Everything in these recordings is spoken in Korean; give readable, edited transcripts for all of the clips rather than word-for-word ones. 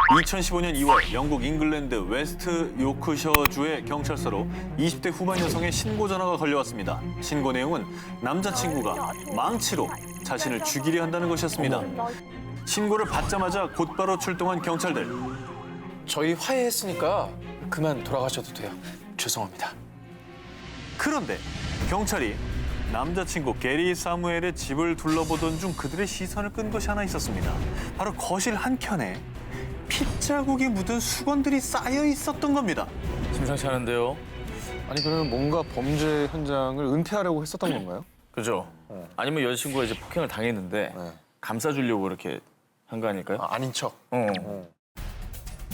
2015년 2월 영국 잉글랜드 웨스트 요크셔주의 경찰서로 20대 후반 여성의 신고 전화가 걸려왔습니다. 신고 내용은 남자친구가 망치로 자신을 죽이려 한다는 것이었습니다. 신고를 받자마자 곧바로 출동한 경찰들. 저희 화해했으니까 그만 돌아가셔도 돼요. 죄송합니다. 그런데 경찰이 남자친구 게리 사무엘의 집을 둘러보던 중 그들의 시선을 끈 것이 하나 있었습니다. 바로 거실 한켠에 핏자국이 묻은 수건들이 쌓여 있었던 겁니다. 심상치 않은데요. 아니 그러면 뭔가 범죄 현장을 은폐하려고 했었던 건가요? 그죠? 아니면 여자친구가 이제 폭행을 당했는데 네. 감싸주려고 이렇게 한 거 아닐까요? 아닌 척.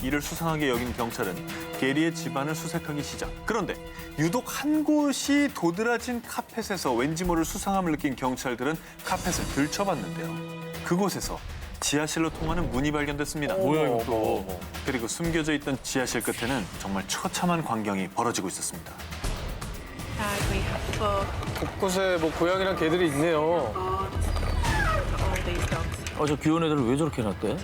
이를 수상하게 여긴 경찰은 게리의 집안을 수색하기 시작. 그런데 유독 한 곳이 도드라진 카펫에서 왠지 모를 수상함을 느낀 경찰들은 카펫을 들춰봤는데요. 그곳에서 지하실로 통하는 문이 발견됐습니다. 뭐야 이거 또. 그리고 숨겨져 있던 지하실 끝에는 정말 처참한 광경이 벌어지고 있었습니다. We have four 곳곳에 뭐 고양이랑 개들이 있네요. guards for all these dogs. 저 귀여운 애들을 왜 저렇게 해놨대?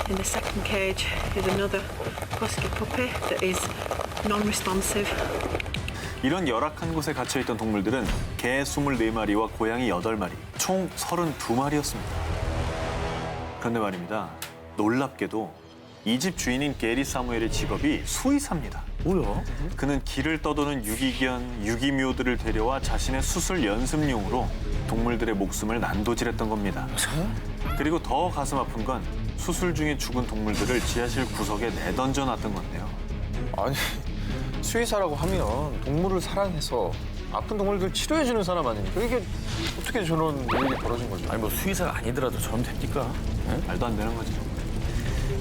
In the second cage is another husky puppy that is non-responsive. 이런 열악한 곳에 갇혀있던 동물들은 개 24마리와 고양이 8마리, 총 32마리였습니다. 그런데 말입니다. 놀랍게도 이 집 주인인 게리 사무엘의 직업이 수의사입니다. 뭐야? 그는 길을 떠도는 유기견, 유기묘들을 데려와 자신의 수술 연습용으로 동물들의 목숨을 난도질했던 겁니다. 그리고 더 가슴 아픈 건 수술 중에 죽은 동물들을 지하실 구석에 내던져 놨던 건데요. 아니 수의사라고 하면 동물을 사랑해서 아픈 동물들 치료해주는 사람 아닙니까? 이게 어떻게 저런 일이 벌어진 거죠? 아니 뭐 수의사가 아니더라도 저럼 됩니까? 말도 안 되는 거죠.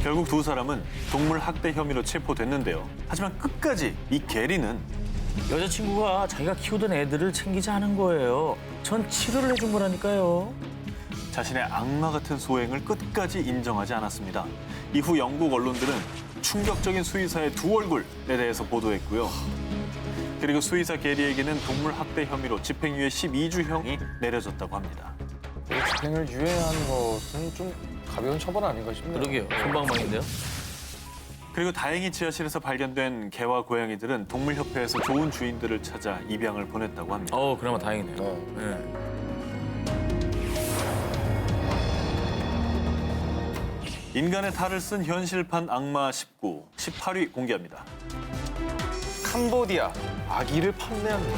결국 두 사람은 동물 학대 혐의로 체포됐는데요. 하지만 끝까지 이 게리는 여자친구가 자기가 키우던 애들을 챙기지 않은 거예요. 전 치료를 해준 거라니까요. 자신의 악마 같은 소행을 끝까지 인정하지 않았습니다. 이후 영국 언론들은 충격적인 수의사의 두 얼굴에 대해서 보도했고요. 그리고 수의사 게리에게는 동물 학대 혐의로 집행유예 12주형이 내려졌다고 합니다. 집행을 유예한 것은 좀 가벼운 처벌 아닌가 싶네요. 그러게요. 손방망인데요. 그리고 다행히 지하실에서 발견된 개와 고양이들은 동물협회에서 좋은 주인들을 찾아 입양을 보냈다고 합니다. 그나마 다행이네요. 네. 네. 인간의 탈을 쓴 현실판 악마 19, 18위 공개합니다. 캄보디아 아기를 판매합니다.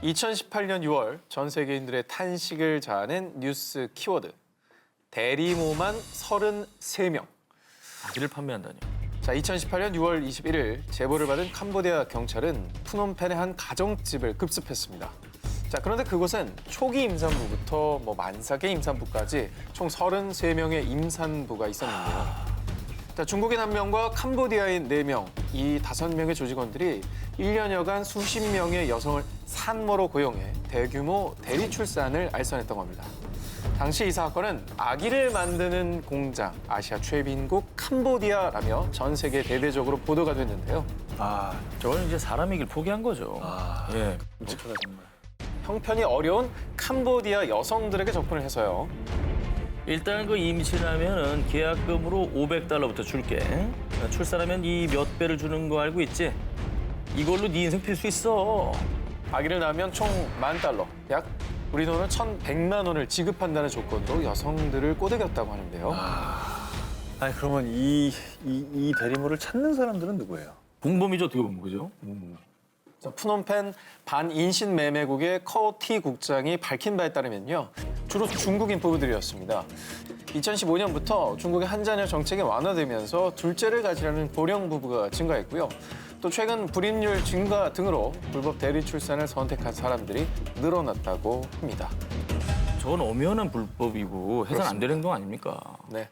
2018년 6월 전 세계인들의 탄식을 자아낸 뉴스 키워드. 대리모만 33명. 아기를 판매한다뇨. 자, 2018년 6월 21일 제보를 받은 캄보디아 경찰은 푸놈펜의 한 가정집을 급습했습니다. 자, 그런데 그곳엔 초기 임산부부터 만삭의 임산부까지 총 33명의 임산부가 있었는데요. 자, 중국인 1명과 캄보디아인 4명, 이 5명의 조직원들이 1년여간 수십 명의 여성을 산모로 고용해 대규모 대리 출산을 알선했던 겁니다. 당시 이 사건은 아기를 만드는 공장, 아시아 최빈국 캄보디아라며 전 세계에 대대적으로 보도가 됐는데요. 저건 이제 사람이길 포기한 거죠. 예. 끔찍하다 정말. 형편이 어려운 캄보디아 여성들에게 접근을 해서요. 일단 그 임신을 하면은 계약금으로 $500부터 줄게. 출산하면 이 몇 배를 주는 거 알고 있지? 이걸로 네 인생 필 수 있어. 아기를 낳으면 총 $10,000, 약 우리 돈으로 1,100만 원을 지급한다는 조건으로 여성들을 꼬드겼다고 하는데요. 아니 그러면 이 대리모를 찾는 사람들은 누구예요? 공범이죠 어떻게 보면 그죠? 자, 푸놈펜 반인신 매매국의 커티 국장이 밝힌 바에 따르면요. 주로 중국인 부부들이었습니다. 2015년부터 중국의 한자녀 정책이 완화되면서 둘째를 가지려는 고령 부부가 증가했고요. 또 최근 불임률 증가 등으로 불법 대리 출산을 선택한 사람들이 늘어났다고 합니다. 저건 엄연한 불법이고 해서는 안 되는 행동 아닙니까? 네.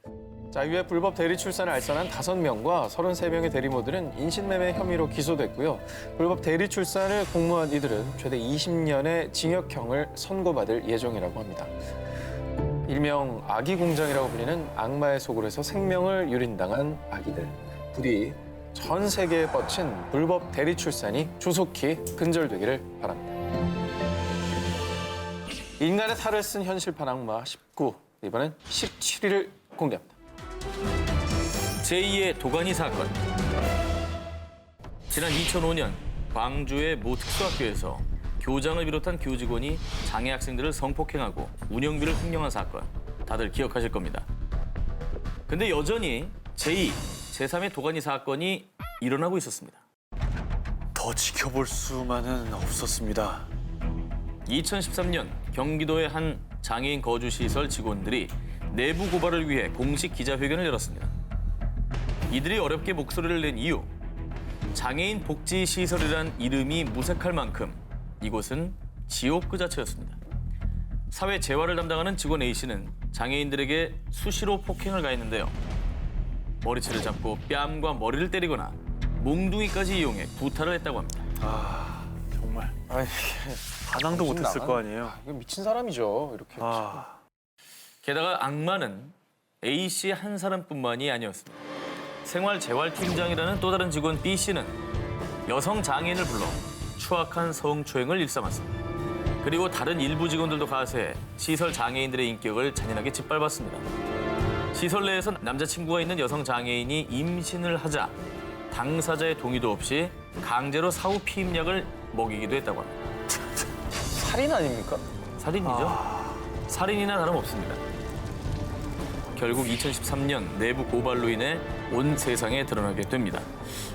자, 이후에 불법 대리 출산을 알선한 5명과 33명의 대리모들은 인신매매 혐의로 기소됐고요. 불법 대리 출산을 공모한 이들은 최대 20년의 징역형을 선고받을 예정이라고 합니다. 일명 아기 공장이라고 불리는 악마의 속으로 해서 생명을 유린당한 아기들. 부디 전 세계에 뻗친 불법 대리 출산이 조속히 근절되기를 바랍니다. 인간의 탈을 쓴 현실판 악마 19. 이번엔 17위를 공개합니다. 제2의 도가니 사건. 지난 2005년 광주의 모 특수학교에서 교장을 비롯한 교직원이 장애 학생들을 성폭행하고 운영비를 횡령한 사건. 다들 기억하실 겁니다. 근데 여전히 제2, 제3의 도가니 사건이 일어나고 있었습니다. 더 지켜볼 수만은 없었습니다. 2013년 경기도의 한 장애인 거주시설 직원들이 내부 고발을 위해 공식 기자회견을 열었습니다. 이들이 어렵게 목소리를 낸 이유, 장애인 복지시설이란 이름이 무색할 만큼 이곳은 지옥 그 자체였습니다. 사회 재활을 담당하는 직원 A씨는 장애인들에게 수시로 폭행을 가했는데요. 머리채를 잡고 뺨과 머리를 때리거나 몽둥이까지 이용해 구타를 했다고 합니다. 아, 정말 아이, 반항도 못했을 나간- 거 아니에요. 이거 미친 사람이죠. 이렇게. 아, 게다가 악마는 A씨 한 사람뿐만이 아니었습니다. 생활재활팀장이라는 또 다른 직원 B씨는 여성 장애인을 불러 추악한 성추행을 일삼았습니다. 그리고 다른 일부 직원들도 가세해 시설 장애인들의 인격을 잔인하게 짓밟았습니다. 시설 내에서 남자친구가 있는 여성 장애인이 임신을 하자 당사자의 동의도 없이 강제로 사후 피임약을 먹이기도 했다고 합니다. 살인 아닙니까? 살인이죠. 살인이나 다름없습니다. 결국 2013년 내부 고발로 인해 온 세상에 드러나게 됩니다.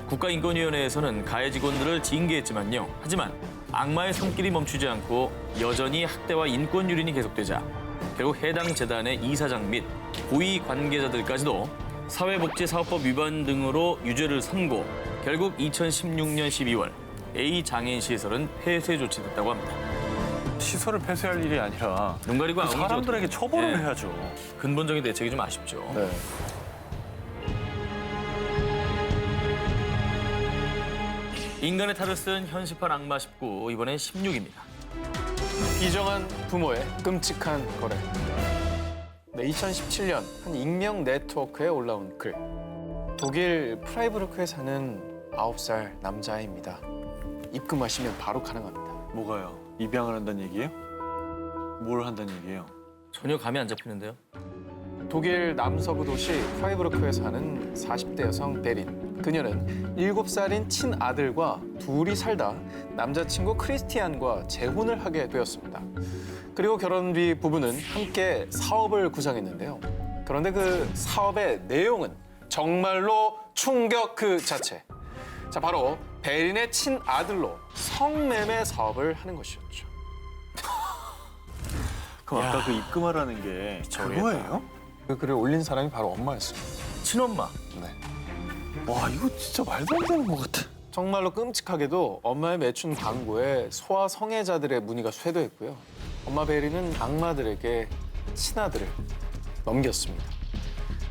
국가인권위원회에서는 가해 직원들을 징계했지만요. 하지만 악마의 손길이 멈추지 않고 여전히 학대와 인권 유린이 계속되자 결국 해당 재단의 이사장 및 고위 관계자들까지도 사회복지사업법 위반 등으로 유죄를 선고, 결국 2016년 12월 A 장애인 시설은 폐쇄 조치됐다고 합니다. 시설을 폐쇄할 일이 아니라 눈 가리고 아웅이죠. 사람들에게 처벌을 예. 해야죠. 근본적인 대책이 좀 아쉽죠. 네. 인간의 탈을 쓴 현실판 악마 19, 이번엔 16입니다. 비정한 부모의 끔찍한 거래. 네, 2017년 한 익명 네트워크에 올라온 글. 독일 프라이부르크에 사는 9살 남자아이입니다. 입금하시면 바로 가능합니다. 뭐가요? 입양을 한다는 얘기예요? 뭘 한다는 얘기예요? 전혀 감이 안 잡히는데요. 독일 남서부 도시 프라이부르크에 사는 40대 여성 베린. 그녀는 7살인 친아들과 둘이 살다 남자친구 크리스티안과 재혼을 하게 되었습니다. 그리고 결혼 뒤 부부는 함께 사업을 구상했는데요. 그런데 그 사업의 내용은 정말로 충격 그 자체. 자, 바로 베린의 친아들로 성매매 사업을 하는 것이었죠. 그럼 아까 그 입금하라는 게 그거예요? 그 글을 올린 사람이 바로 엄마였습니다. 친엄마. 네. 와, 이거 진짜 말도 안 되는 것 같아. 정말로 끔찍하게도 엄마의 매춘 광고에 소아 성애자들의 문의가 쇄도했고요. 엄마 베리는 악마들에게 친아들을 넘겼습니다.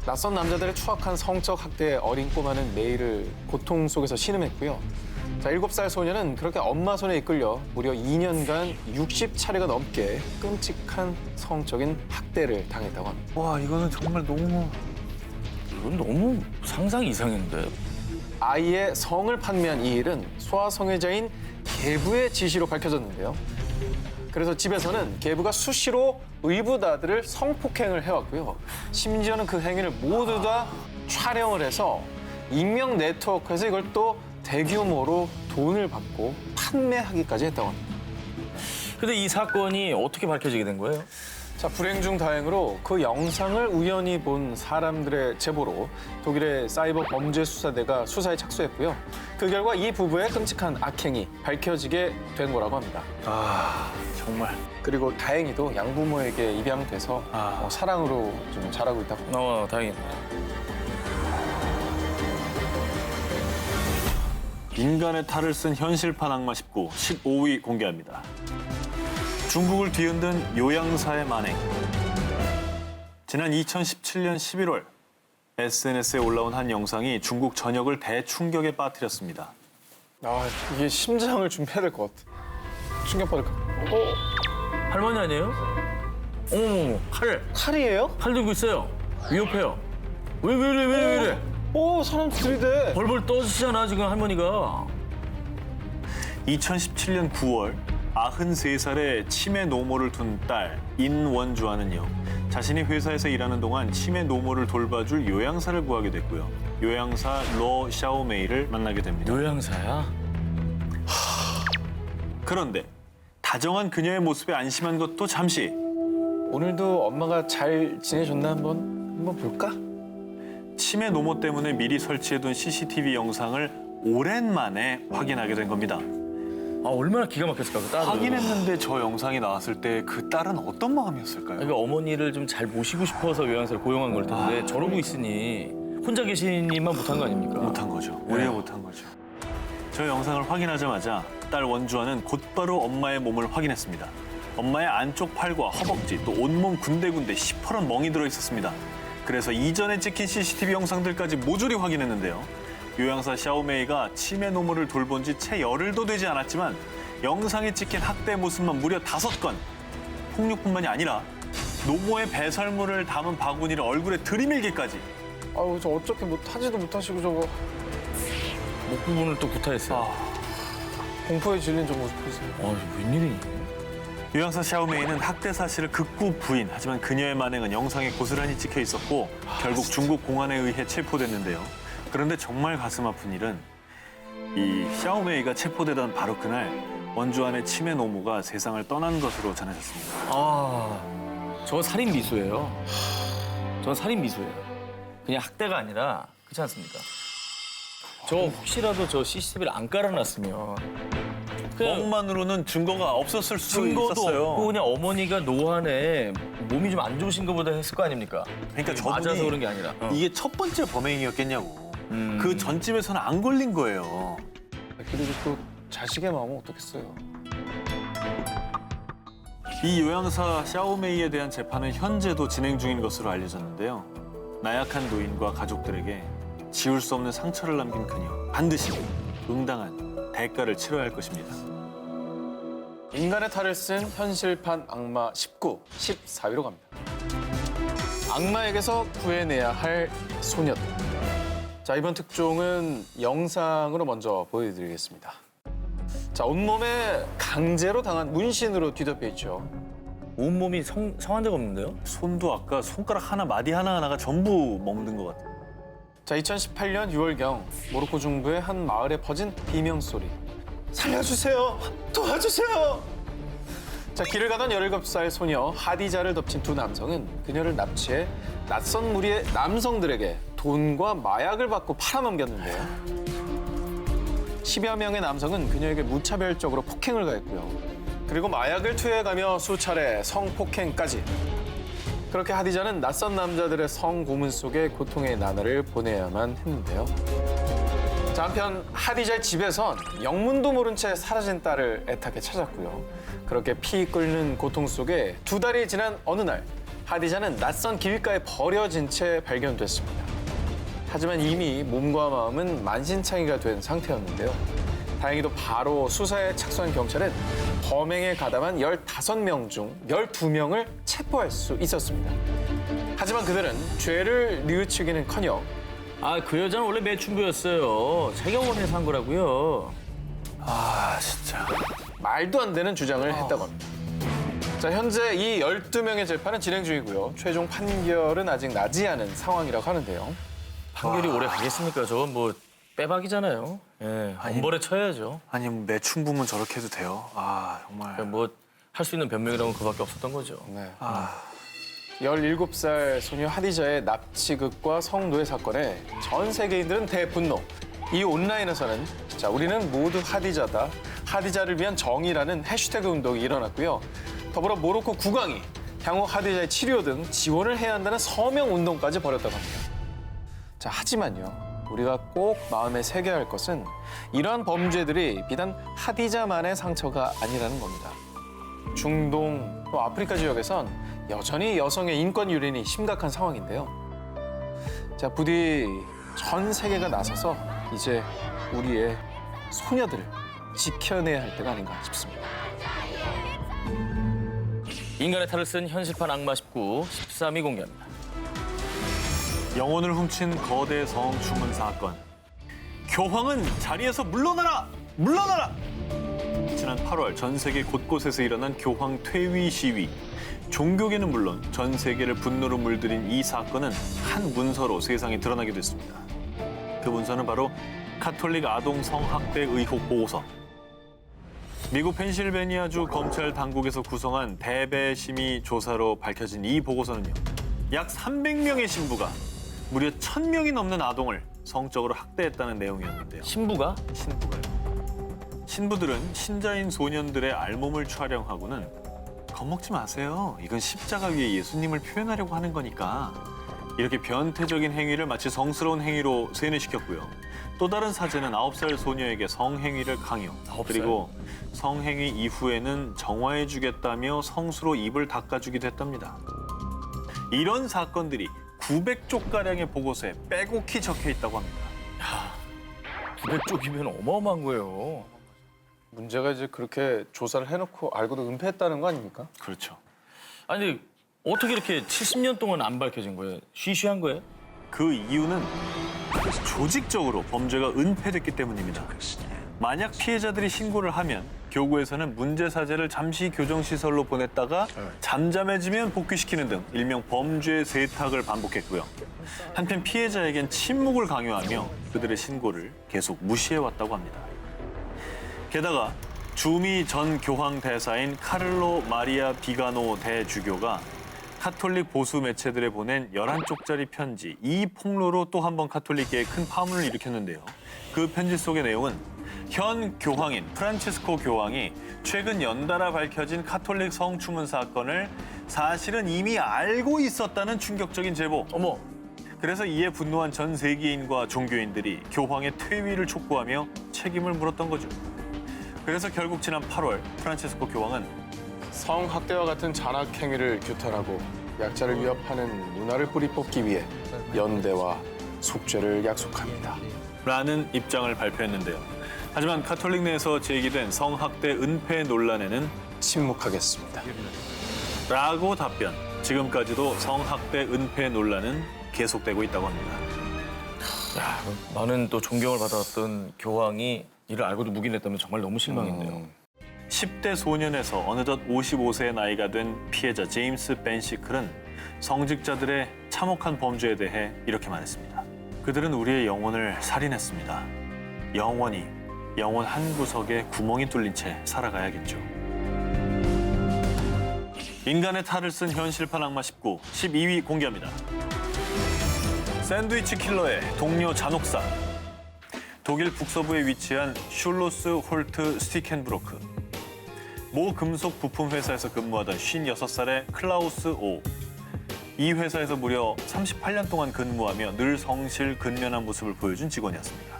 낯선 남자들의 추악한 성적 학대에 어린 꼬마는 매일을 고통 속에서 신음했고요. 자, 7살 소녀는 그렇게 엄마 손에 이끌려 무려 2년간 60차례가 넘게 끔찍한 성적인 학대를 당했다고 합니다. 와, 이거는 정말 너무... 이건 너무 상상 이상인데. 아이의 성을 판매한 이 일은 소아성애자인 계부의 지시로 밝혀졌는데요. 그래서 집에서는 계부가 수시로 의붓아들을 성폭행을 해왔고요. 심지어는 그 행위를 모두 다 촬영을 해서 익명 네트워크에서 이걸 또 대규모로 돈을 받고 판매하기까지 했다고 합니다. 근데 이 사건이 어떻게 밝혀지게 된 거예요? 자, 불행 중 다행으로 그 영상을 우연히 본 사람들의 제보로 독일의 사이버 범죄 수사대가 수사에 착수했고요. 그 결과 이 부부의 끔찍한 악행이 밝혀지게 된 거라고 합니다. 아, 정말... 그리고 다행히도 양부모에게 입양돼서 사랑으로 좀 자라고 있다고 합니다. 다행이다. 인간의 탈을 쓴 현실판 악마 19, 15위 공개합니다. 중국을 뒤흔든 요양사의 만행. 지난 2017년 11월 SNS에 올라온 한 영상이 중국 전역을 대충격에 빠뜨렸습니다. 아, 이게 심장을 준비해야 될 것 같아. 충격받을 것 같아. 할머니 아니에요? 어머머머, 칼이에요? 칼 들고 있어요. 위협해요. 왜 이래? 오, 사람 들이대. 벌벌 떠지잖아, 지금 할머니가. 2017년 9월 93살의 치매 노모를 둔 딸 인원주아는요. 자신이 회사에서 일하는 동안 치매 노모를 돌봐줄 요양사를 구하게 됐고요. 요양사 로 샤오메이를 만나게 됩니다. 요양사야? 그런데 다정한 그녀의 모습에 안심한 것도 잠시. 오늘도 엄마가 잘 지내셨나 한번 볼까? 치매 노모 때문에 미리 설치해둔 CCTV 영상을 오랜만에 확인하게 된 겁니다. 아, 얼마나 기가 막혔을까, 그 딸은. 확인했는데 저 영상이 나왔을 때 그 딸은 어떤 마음이었을까요? 그러니까 어머니를 좀 잘 모시고 싶어서 요양사를 고용한 걸 텐데 저러고 있으니 혼자 계시니만 못한 거 아닙니까? 못한 거죠. 오히려 못한 거죠. 저 영상을 확인하자마자 딸 원주아는 곧바로 엄마의 몸을 확인했습니다. 엄마의 안쪽 팔과 허벅지 또 온몸 군데군데 시퍼런 멍이 들어 있었습니다. 그래서 이전에 찍힌 CCTV 영상들까지 모조리 확인했는데요. 요양사 샤오메이가 치매 노모를 돌본 지 채 열흘도 되지 않았지만 영상에 찍힌 학대 모습만 무려 5건. 폭력뿐만이 아니라 노모의 배설물을 담은 바구니를 얼굴에 들이밀기까지. 아유, 저 어떻게 하지도 못하시고 저거 목 부분을 또 구타했어요. 공포에 질린 저 모습 보세요. 아, 웬일이니? 요양사 샤오메이는 학대 사실을 극구 부인. 하지만 그녀의 만행은 영상에 고스란히 찍혀 있었고 결국 중국 공안에 의해 체포됐는데요. 그런데 정말 가슴 아픈 일은 이 샤오메이가 체포되던 바로 그날 원주안의 치매 노모가 세상을 떠난 것으로 전해졌습니다. 아, 저 살인 미수예요. 저 살인 미수예요. 그냥 학대가 아니라 그렇지 않습니까? 저 혹시라도 저 CCTV를 안 깔아놨으면 그냥 멍만으로는 증거가 없었을 수도 증거도 있었어요. 없고 그냥 어머니가 노안에 몸이 좀 안 좋으신 것보다 했을 거 아닙니까? 그러니까 맞아서 저분이 그런 게 아니라. 이게 첫 번째 범행이었겠냐고. 음. 그 전집에서는 안 걸린 거예요. 그리고 또 자식의 마음은 어떻겠어요? 이 요양사 샤오메이에 대한 재판은 현재도 진행 중인 것으로 알려졌는데요. 나약한 노인과 가족들에게 지울 수 없는 상처를 남긴 그녀. 반드시 응당한 대가를 치러야 할 것입니다. 인간의 탈을 쓴 현실판 악마 19, 14위로 갑니다. 악마에게서 구해내야 할 소녀들. 자, 이번 특종은 영상으로 먼저 보여드리겠습니다. 자, 온몸에 강제로 당한 문신으로 뒤덮여 있죠. 온몸이 성한 데가 없는데요? 손도 아까 손가락 하나, 마디 하나하나가 전부 멍든 것 같아요. 자, 2018년 6월경 모로코 중부의 한 마을에 퍼진 비명소리. 살려주세요! 도와주세요! 자, 길을 가던 17살 소녀 하디자를 덮친 두 남성은 그녀를 납치해 낯선 무리의 남성들에게 돈과 마약을 받고 팔아넘겼는데요. 10여 명의 남성은 그녀에게 무차별적으로 폭행을 가했고요. 그리고 마약을 투여해가며 수차례 성폭행까지. 그렇게 하디자는 낯선 남자들의 성고문 속에 고통의 나날을 보내야만 했는데요. 자, 한편 하디자의 집에선 영문도 모른 채 사라진 딸을 애타게 찾았고요. 그렇게 피 끓는 고통 속에 2달이 지난 어느 날 하디자는 낯선 길가에 버려진 채 발견됐습니다. 하지만 이미 몸과 마음은 만신창이가 된 상태였는데요. 다행히도 바로 수사에 착수한 경찰은 범행에 가담한 15명 중 12명을 체포할 수 있었습니다. 하지만 그들은 죄를 뉘우치기는커녕 아, 그 여자는 원래 매춘부였어요. 자기가 원해서 한 거라고요. 아, 진짜. 말도 안 되는 주장을 했다고 합니다. 자, 현재 이 12명의 재판은 진행 중이고요. 최종 판결은 아직 나지 않은 상황이라고 하는데요. 판결이 오래 가겠습니까? 저건 뭐 빼박이잖아요. 예, 엄벌에 쳐야죠. 아니, 매춘부면 저렇게 해도 돼요? 아, 정말. 뭐 할 수 있는 변명이라고는 그밖에 없었던 거죠. 네. 아, 17살 소녀 하디자의 납치극과 성노예 사건에 전 세계인들은 대분노. 이 온라인에서는 자, 우리는 모두 하디자다. 하디자를 위한 정의라는 해시태그 운동이 일어났고요. 더불어 모로코 국왕이 향후 하디자의 치료 등 지원을 해야 한다는 서명 운동까지 벌였다고 합니다. 자, 하지만요. 우리가 꼭 마음에 새겨야 할 것은 이러한 범죄들이 비단 하디자만의 상처가 아니라는 겁니다. 중동 또 아프리카 지역에선 여전히 여성의 인권 유린이 심각한 상황인데요. 자, 부디 전 세계가 나서서 이제 우리의 소녀들을 지켜내야 할 때가 아닌가 싶습니다. 인간의 탈을 쓴 현실판 악마 19, 13위 공개합니다. 영혼을 훔친 거대 성 주문 사건. 교황은 자리에서 물러나라! 물러나라! 지난 8월 전 세계 곳곳에서 일어난 교황 퇴위 시위. 종교계는 물론 전 세계를 분노로 물들인 이 사건은 한 문서로 세상에 드러나게 됐습니다. 그 문서는 바로 카톨릭 아동 성학대 의혹 보고서. 미국 펜실베니아주 검찰 당국에서 구성한 대배심의 조사로 밝혀진 이 보고서는요. 약 300명의 신부가 무려 1000명이 넘는 아동을 성적으로 학대했다는 내용이었는데요. 신부가? 신부가요. 신부들은 신자인 소년들의 알몸을 촬영하고는 겁먹지 마세요. 이건 십자가 위에 예수님을 표현하려고 하는 거니까. 이렇게 변태적인 행위를 마치 성스러운 행위로 세뇌시켰고요. 또 다른 사제는 9살 소녀에게 성행위를 강요. 9살? 그리고 성행위 이후에는 정화해주겠다며 성수로 입을 닦아주기도 했답니다. 이런 사건들이 900쪽가량의 보고서에 빼곡히 적혀 있다고 합니다. 900쪽이면 어마어마한 거예요. 문제가 이제 그렇게 조사를 해놓고 알고도 은폐했다는 거 아닙니까? 그렇죠. 아니 어떻게 이렇게 70년 동안 안 밝혀진 거예요? 쉬쉬한 거예요? 그 이유는 조직적으로 범죄가 은폐됐기 때문입니다. 만약 피해자들이 신고를 하면 교구에서는 문제 사제를 잠시 교정시설로 보냈다가 잠잠해지면 복귀시키는 등 일명 범죄 세탁을 반복했고요. 한편 피해자에겐 침묵을 강요하며 그들의 신고를 계속 무시해왔다고 합니다. 게다가 주미 전 교황 대사인 카를로 마리아 비가노 대주교가 카톨릭 보수 매체들에 보낸 11쪽짜리 편지, 이 폭로로 또 한 번 카톨릭계에 큰 파문을 일으켰는데요. 그 편지 속의 내용은 현 교황인 프란치스코 교황이 최근 연달아 밝혀진 카톨릭 성추문 사건을 사실은 이미 알고 있었다는 충격적인 제보. 어머, 그래서 이에 분노한 전 세계인과 종교인들이 교황의 퇴위를 촉구하며 책임을 물었던 거죠. 그래서 결국 지난 8월 프란치스코 교황은 성학대와 같은 잔악 행위를 규탄하고 약자를 위협하는 문화를 뿌리 뽑기 위해 연대와 숙제를 약속합니다. 라는 입장을 발표했는데요. 하지만 카톨릭 내에서 제기된 성학대 은폐 논란에는 침묵하겠습니다. 라고 답변. 지금까지도 성학대 은폐 논란은 계속되고 있다고 합니다. 야, 많은 또 존경을 받았던 교황이 이를 알고도 묵인했다면 정말 너무 실망인데요. 10대 소년에서 어느덧 55세의 나이가 된 피해자 제임스 벤시클은 성직자들의 참혹한 범죄에 대해 이렇게 말했습니다. 그들은 우리의 영혼을 살인했습니다. 영원히 영혼 한 구석에 구멍이 뚫린 채 살아가야겠죠. 인간의 탈을 쓴 현실판 악마 19, 12위 공개합니다. 샌드위치 킬러의 동료 잔혹사. 독일 북서부에 위치한 슐로스 홀트 스티켄브로크. 모 금속 부품 회사에서 근무하던 56살의 클라우스 오. 이 회사에서 무려 38년 동안 근무하며 늘 성실 근면한 모습을 보여준 직원이었습니다.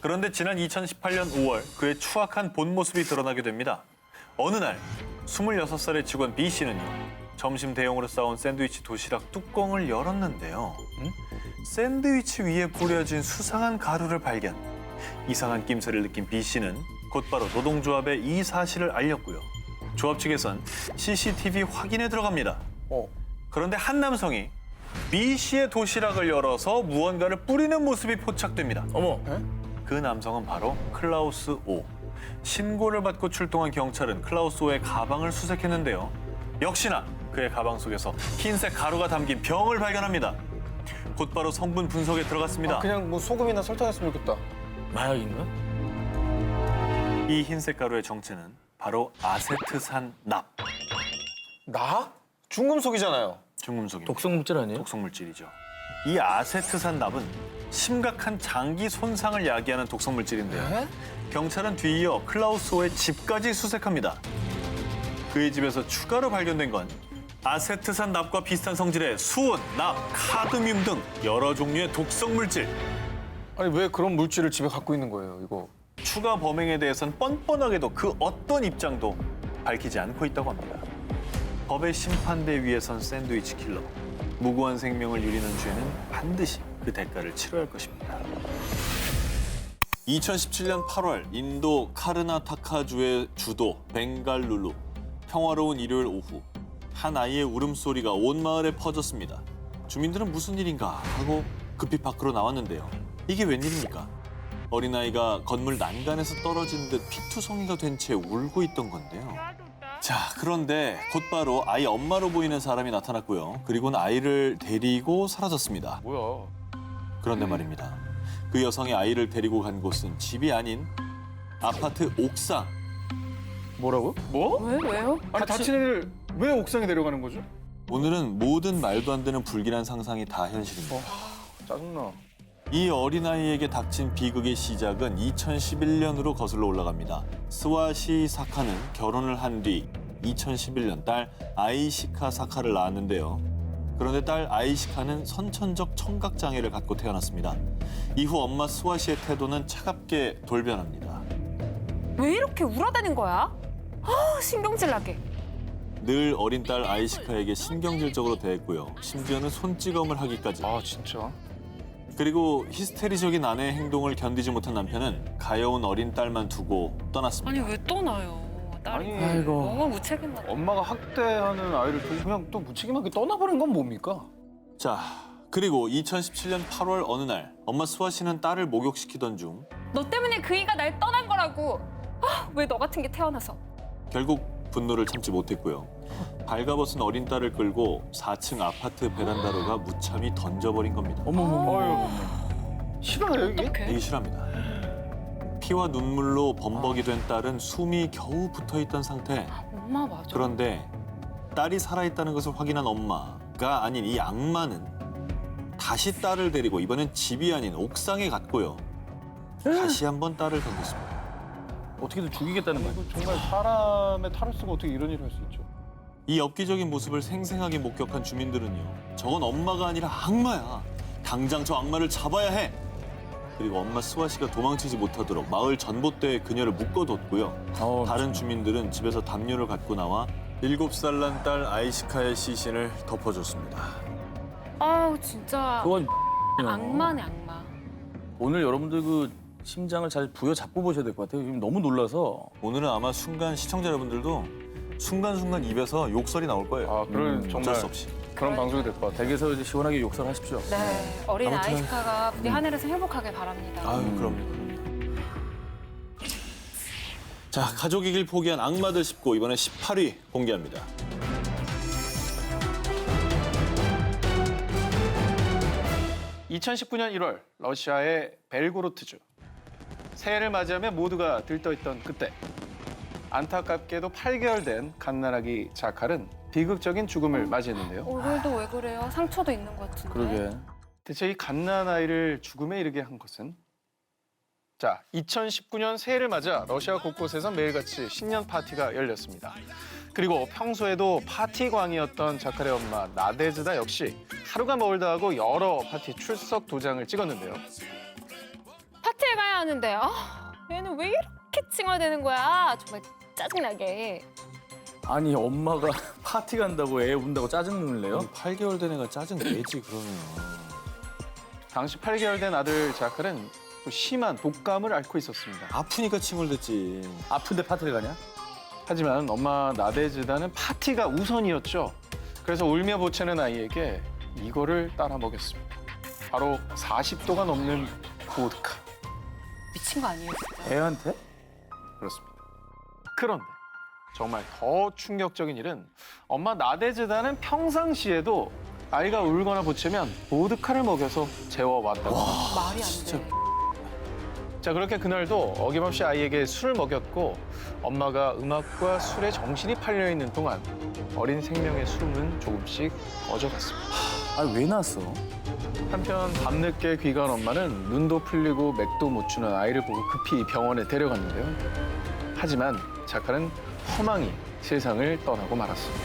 그런데 지난 2018년 5월 그의 추악한 본 모습이 드러나게 됩니다. 어느 날 26살의 직원 B 씨는요. 점심 대용으로 싸온 샌드위치 도시락 뚜껑을 열었는데요. 샌드위치 위에 뿌려진 수상한 가루를 발견. 이상한 낌새를 느낀 B 씨는 곧바로 노동조합에 이 사실을 알렸고요. 조합 측에선 CCTV 확인에 들어갑니다. 그런데 한 남성이 B 씨의 도시락을 열어서 무언가를 뿌리는 모습이 포착됩니다. 어머, 그 남성은 바로 클라우스 오. 신고를 받고 출동한 경찰은 클라우스 오의 가방을 수색했는데요. 역시나 그의 가방 속에서 흰색 가루가 담긴 병을 발견합니다. 곧바로 성분 분석에 들어갔습니다. 그냥 뭐 소금이나 설탕했으면 좋겠다. 마약인가? 이 흰색 가루의 정체는 바로 아세트산 납. 나? 중금속이잖아요. 중금속입니다. 독성물질 아니에요? 독성물질이죠. 이 아세트산 납은 심각한 장기 손상을 야기하는 독성물질인데요. 네? 경찰은 뒤이어 클라우스오의 집까지 수색합니다. 그의 집에서 추가로 발견된 건 아세트산 납과 비슷한 성질의 수은, 납, 카드뮴 등 여러 종류의 독성물질. 아니 왜 그런 물질을 집에 갖고 있는 거예요, 이거? 추가 범행에 대해선 뻔뻔하게도 그 어떤 입장도 밝히지 않고 있다고 합니다. 법의 심판대 위에 선 샌드위치 킬러. 무고한 생명을 유리는 죄는 반드시 그 대가를 치러야 할 것입니다. 2017년 8월 인도 카르나타카주의 주도 벵갈루루. 평화로운 일요일 오후 한 아이의 울음소리가 온 마을에 퍼졌습니다. 주민들은 무슨 일인가 하고 급히 밖으로 나왔는데요. 이게 웬일입니까? 어린아이가 건물 난간에서 떨어진 듯 피투성이가 된 채 울고 있던 건데요. 자, 그런데 곧바로 아이 엄마로 보이는 사람이 나타났고요. 그리고는 아이를 데리고 사라졌습니다. 뭐야? 그런데 말입니다. 그 여성이 아이를 데리고 간 곳은 집이 아닌 아파트 옥상. 뭐라고? 뭐? 왜요? 아니 다친 애를 왜 옥상에 내려가는 거죠? 오늘은 모든 말도 안 되는 불길한 상상이 다 현실입니다. 짜증나. 이 어린아이에게 닥친 비극의 시작은 2011년으로 거슬러 올라갑니다. 스와시 사카는 결혼을 한 뒤 2011년 딸 아이시카 사카를 낳았는데요. 그런데 딸 아이시카는 선천적 청각장애를 갖고 태어났습니다. 이후 엄마 스와시의 태도는 차갑게 돌변합니다. 왜 이렇게 울어대는 거야? 신경질 나게. 늘 어린 딸 아이시카에게 신경질적으로 대했고요. 심지어는 손찌검을 하기까지. 아 진짜? 그리고 히스테리적인 아내의 행동을 견디지 못한 남편은 가여운 어린 딸만 두고 떠났습니다. 아니 왜 떠나요? 딸이 아니, 아이고. 너무 무책임하다. 엄마가 학대하는 아이를 두고 그냥 또 무책임하게 떠나버린 건 뭡니까? 자, 그리고 2017년 8월 어느 날 엄마 수아 씨는 딸을 목욕시키던 중 너 때문에 그이가 날 떠난 거라고. 왜 너 같은 게 태어나서. 결국 분노를 참지 못했고요. 발가벗은 어린 딸을 끌고 4층 아파트 베란다로가 무참히 던져버린 겁니다. 어휴. 싫어요 이게? 되게 싫합니다. 피와 눈물로 범벅이 된 딸은 숨이 겨우 붙어있던 상태. 엄마 맞아. 그런데 딸이 살아있다는 것을 확인한 엄마가 아닌 이 악마는 다시 딸을 데리고 이번엔 집이 아닌 옥상에 갔고요. 다시 한번 딸을 던졌습니다. 어떻게든 죽이겠다는 거야. 이거 정말 사람의 탈을 쓰고 어떻게 이런 일을 할 수 있죠? 이 엽기적인 모습을 생생하게 목격한 주민들은요. 저건 엄마가 아니라 악마야. 당장 저 악마를 잡아야 해. 그리고 엄마 스와 씨가 도망치지 못하도록 마을 전봇대에 그녀를 묶어뒀고요. 다른 주민들은 집에서 담요를 갖고 나와 7살 난 딸 아이시카의 시신을 덮어줬습니다. 아우 진짜 그건 악마네 악마. 오늘 여러분들 그 심장을 잘 부여잡고 보셔야 될 것 같아요. 지금 너무 놀라서. 오늘은 아마 순간 시청자 여러분들도 순간순간 입에서 욕설이 나올 거예요. 아 그런 어쩔 정말 수 없이. 그런 방송이 될 것 같아요. 댁에서 이제 시원하게 욕설하십시오. 네. 어린 아무튼, 아이시카가 부디 하늘에서 행복하게 바랍니다. 아유, 그럼요. 자, 가족이길 포기한 악마들 19 이번에 18위 공개합니다. (2019년 1월) 러시아의 벨고로트주. 새해를 맞이하며 모두가 들떠있던 그때 안타깝게도 8개월 된 갓난아기 자칼은 비극적인 죽음을 맞이했는데요. 얼굴도 왜 그래요? 상처도 있는 것 같은데. 그러게. 대체 이 갓난아이를 죽음에 이르게 한 것은? 자, 2019년 새해를 맞아 러시아 곳곳에서 매일같이 신년 파티가 열렸습니다. 그리고 평소에도 파티광이었던 자칼의 엄마 나데즈다 역시 하루가 멀다 하고 여러 파티 출석 도장을 찍었는데요. 파티에 가야 하는데 얘는 왜 이렇게 칭얼대는 거야? 정말 짜증나게. 아니 엄마가 파티 간다고 애 운다고 짜증을 내요? 8개월 된 애가 짜증 내지 그러면. 당시 8개월 된 아들 자칼은 또 심한 독감을 앓고 있었습니다. 아프니까 칭얼댔지. 아픈데 파티를 가냐? 하지만 엄마 나데즈다는 파티가 우선이었죠. 그래서 울며 보채는 아이에게 이거를 따라 먹였습니다. 바로 40도가 넘는 보드카. 미친 거 아니에요 진짜? 애한테? 그렇습니다. 그런데 정말 더 충격적인 일은 엄마 나데즈다는 평상시에도 아이가 울거나 보채면 보드카를 먹여서 재워왔다고 합니다. 말이 안 돼. 자, 그렇게 그날도 어김없이 아이에게 술을 먹였고 엄마가 음악과 술에 정신이 팔려있는 동안 어린 생명의 숨은 조금씩 멎어갔습니다. 아니 왜 낳았어? 한편 밤늦게 귀가한 엄마는 눈도 풀리고 맥도 못 추는 아이를 보고 급히 병원에 데려갔는데요. 하지만 자칼은 허망히 세상을 떠나고 말았습니다.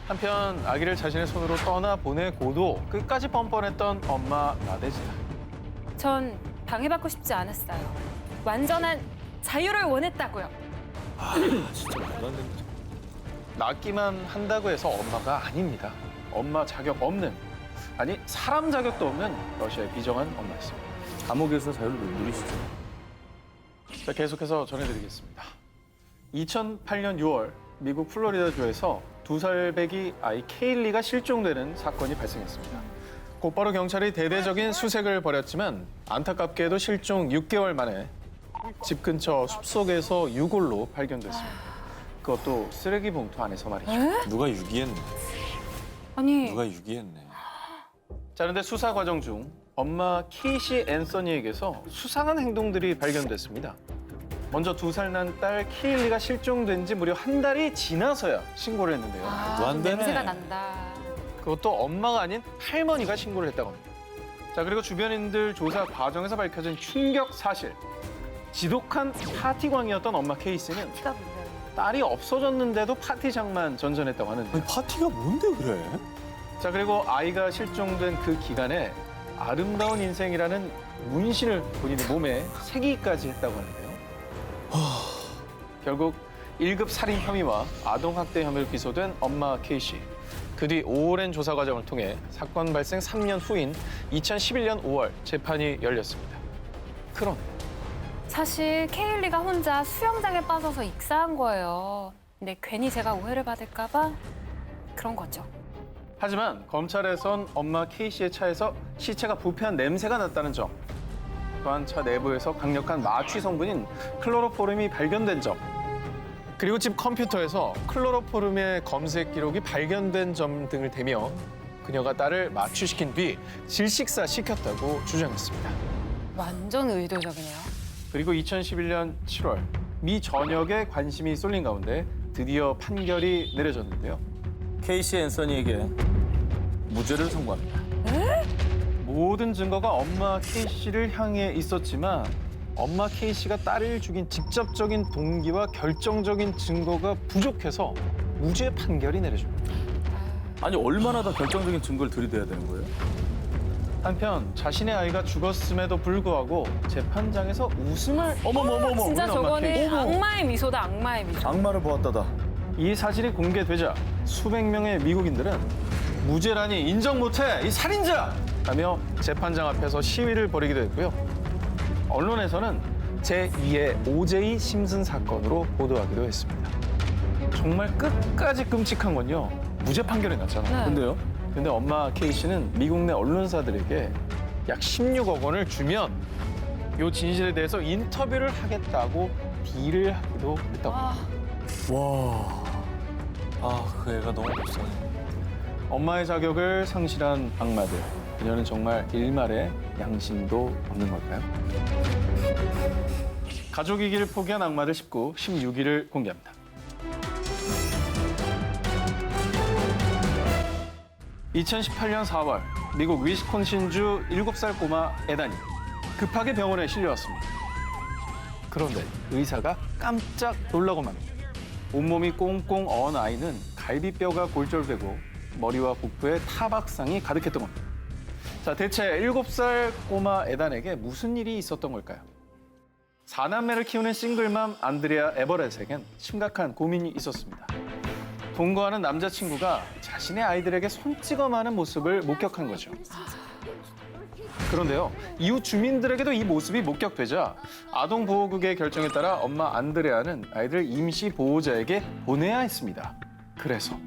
한편 아기를 자신의 손으로 떠나보내고도 끝까지 뻔뻔했던 엄마 나데즈다. 전 방해받고 싶지 않았어요. 완전한 자유를 원했다고요. 진짜 말도 안 되는. 낳기만 한다고 해서 엄마가 아닙니다. 엄마 자격 없는, 아니 사람 자격도 없는 러시아의 비정한 엄마였습니다. 감옥에서 자유를 누리시죠. 자, 계속해서 전해드리겠습니다. 2008년 6월 미국 플로리다주에서 2살 배기 아이 케일리가 실종되는 사건이 발생했습니다. 곧바로 경찰이 대대적인 수색을 벌였지만 안타깝게도 실종 6개월 만에 집 근처 숲속에서 유골로 발견됐습니다. 그것도 쓰레기 봉투 안에서 말이죠. 누가 유기했네. 아니, 누가 유기했네. 자, 그런데 수사 과정 중 엄마 키시 앤서니에게서 수상한 행동들이 발견됐습니다. 먼저 2살 난 딸 케일리가 실종된 지 무려 한 달이 지나서야 신고를 했는데요. 말도 안 되네. 냄새가 난다. 그것도 엄마가 아닌 할머니가 신고를 했다고 합니다. 자, 그리고 주변인들 조사 과정에서 밝혀진 충격 사실. 지독한 파티광이었던 엄마 케이스는 티가 문제예요. 딸이 없어졌는데도 파티장만 전전했다고 하는데. 아니, 파티가 뭔데 그래? 자, 그리고 아이가 실종된 그 기간에 아름다운 인생이라는 문신을 본인의 몸에 새기기까지 했다고 하는데요. 결국 1급 살인 혐의와 아동학대 혐의로 기소된 엄마 케이씨. 그 뒤 오랜 조사 과정을 통해 사건 발생 3년 후인 2011년 5월 재판이 열렸습니다. 그런데 사실 케일리가 혼자 수영장에 빠져서 익사한 거예요. 근데 괜히 제가 오해를 받을까 봐 그런 거죠. 하지만 검찰에선 엄마 케이씨의 차에서 시체가 부패한 냄새가 났다는 점, 또한 차 내부에서 강력한 마취 성분인 클로로포름이 발견된 점, 그리고 집 컴퓨터에서 클로로포름의 검색 기록이 발견된 점 등을 대며 그녀가 딸을 마취시킨 뒤 질식사 시켰다고 주장했습니다. 완전 의도적이네요. 그리고 2011년 7월 미 전역에 관심이 쏠린 가운데 드디어 판결이 내려졌는데요. 케이시 앤서니에게 무죄를 선고합니다. 모든 증거가 엄마 케이씨를 향해 있었지만 엄마 케이씨가 딸을 죽인 직접적인 동기와 결정적인 증거가 부족해서 무죄 판결이 내려집니다. 아니 얼마나 더 결정적인 증거를 들이대야 되는 거예요? 한편 자신의 아이가 죽었음에도 불구하고 재판장에서 웃음을 어머머머머. 진짜 우리 엄마 저거는 케이씨. 악마의 미소다, 악마의 미소. 악마를 보았다다. 이 사실이 공개되자 수백 명의 미국인들은 무죄라니 인정 못해 이 살인자! 하며 재판장 앞에서 시위를 벌이기도 했고요. 언론에서는 제2의 오제이 심슨 사건으로 보도하기도 했습니다. 정말 끝까지 끔찍한 건요. 무죄 판결이 났잖아요. 네. 근데요? 근데 엄마 케이씨는 미국 내 언론사들에게 약 16억 원을 주면 이 진실에 대해서 인터뷰를 하겠다고 딜을 하기도 했다고 합니다. 와. 아, 그 애가 너무 불쌍해. 엄마의 자격을 상실한 악마들. 그녀는 정말 일말의 양심도 없는 걸까요? 가족이기를 포기한 악마들 19, 16일을 공개합니다. (2018년 4월) 미국 위스콘신주 7살 꼬마 에단이 급하게 병원에 실려왔습니다. 그런데 의사가 깜짝 놀라고 맙니다. 온몸이 꽁꽁 언 아이는 갈비뼈가 골절되고 머리와 복부에 타박상이 가득했던 겁니다. 자, 대체 7살 꼬마 에단에게 무슨 일이 있었던 걸까요? 4남매를 키우는 싱글맘 안드레아 에버렛에겐 심각한 고민이 있었습니다. 동거하는 남자친구가 자신의 아이들에게 손찌검하는 모습을 목격한 거죠. 그런데요, 이웃 주민들에게도 이 모습이 목격되자 아동보호국의 결정에 따라 엄마 안드레아는 아이들을 임시 보호자에게 보내야 했습니다. 그래서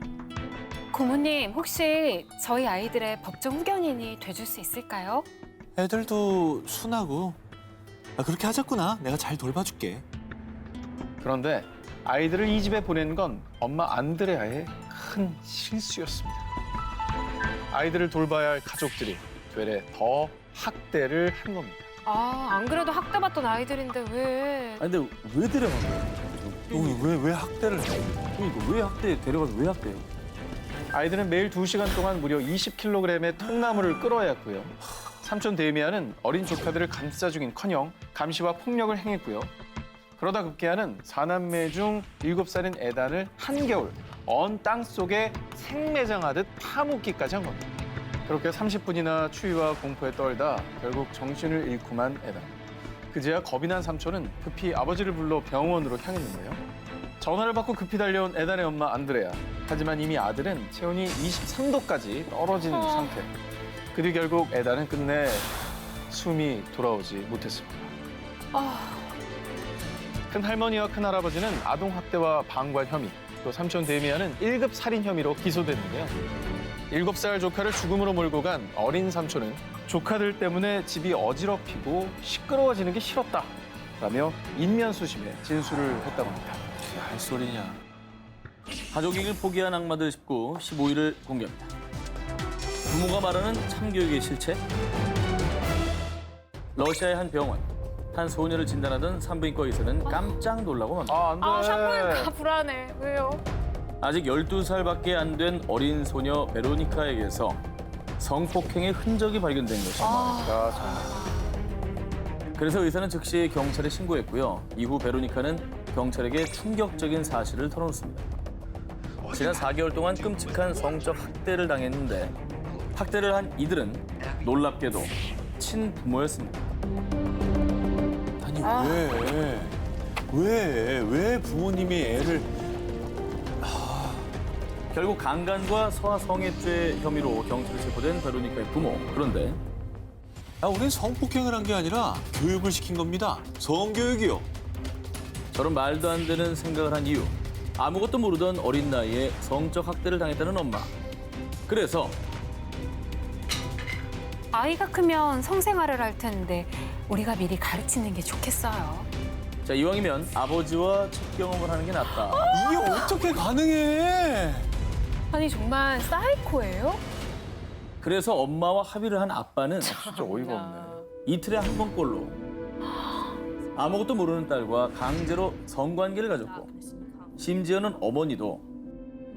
고모님, 혹시 저희 아이들의 법정 후견인이 돼줄 수 있을까요? 애들도 순하고. 아, 그렇게 하자꾸나. 내가 잘 돌봐줄게. 그런데 아이들을 이 집에 보낸 건 엄마 안드레아의 큰 실수였습니다. 아이들을 돌봐야 할 가족들이 되레 더 학대를 한 겁니다. 아, 안 그래도 학대받던 아이들인데 왜? 아니 근데 왜 데려간 거예요? 형이 왜 학대를 해? 그러니까 왜 학대 데려가서 왜 학대요? 아이들은 매일 2시간 동안 무려 20kg의 통나무를 끌어야 했고요. 삼촌 데미안은 어린 조카들을 감싸주긴커녕 감시와 폭력을 행했고요. 그러다 급기야는 4남매 중 7살인 에단을 한겨울 언 땅 속에 생매장하듯 파묻기까지 한 겁니다. 그렇게 30분이나 추위와 공포에 떨다 결국 정신을 잃고만 에단. 그제야 겁이 난 삼촌은 급히 아버지를 불러 병원으로 향했는데요. 전화를 받고 급히 달려온 에단의 엄마 안드레아. 하지만 이미 아들은 체온이 23도까지 떨어진 상태. 그 뒤 결국 에단은 끝내 숨이 돌아오지 못했습니다. 큰할머니와 큰할아버지는 아동학대와 방관 혐의, 또 삼촌 데미안은 1급 살인 혐의로 기소됐는데요. 7살 조카를 죽음으로 몰고 간 어린 삼촌은 조카들 때문에 집이 어지럽히고 시끄러워지는 게 싫었다라며 인면수심에 진술을 했다고 합니다. 할 소리냐. 가족에게 포기한 악마들 19, 15일을 공개합니다. 부모가 말하는 참교육의 실체? 러시아의 한 병원, 한 소녀를 진단하던 산부인과 의사는 깜짝 놀라고 맙니다. 안 돼. 아, 산부인과 불안해. 왜요? 아직 12살밖에 안 된 어린 소녀 베로니카에게서 성폭행의 흔적이 발견된 것입니다. 아, 정말. 그래서 의사는 즉시 경찰에 신고했고요. 이후 베로니카는 경찰에게 충격적인 사실을 털어놓습니다. 지난 4개월 동안 끔찍한 성적 학대를 당했는데 학대를 한 이들은 놀랍게도 친부모였습니다. 아니 왜 부모님이 애를 결국 강간과 소아성애죄 혐의로 경찰에 체포된 베로니카의 부모. 그런데 우린 성폭행을 한 게 아니라 교육을 시킨 겁니다. 성교육이요. 저런 말도 안 되는 생각을 한 이유. 아무것도 모르던 어린 나이에 성적 학대를 당했다는 엄마. 그래서 아이가 크면 성생활을 할 텐데 우리가 미리 가르치는 게 좋겠어요. 자, 이왕이면 아버지와 첫 경험을 하는 게 낫다. 이게 어떻게 가능해? 아니 정말 사이코예요? 그래서 엄마와 합의를 한 아빠는 진짜 어이가 없네. 이틀에 한 번꼴로 아무것도 모르는 딸과 강제로 성관계를 가졌고 심지어는 어머니도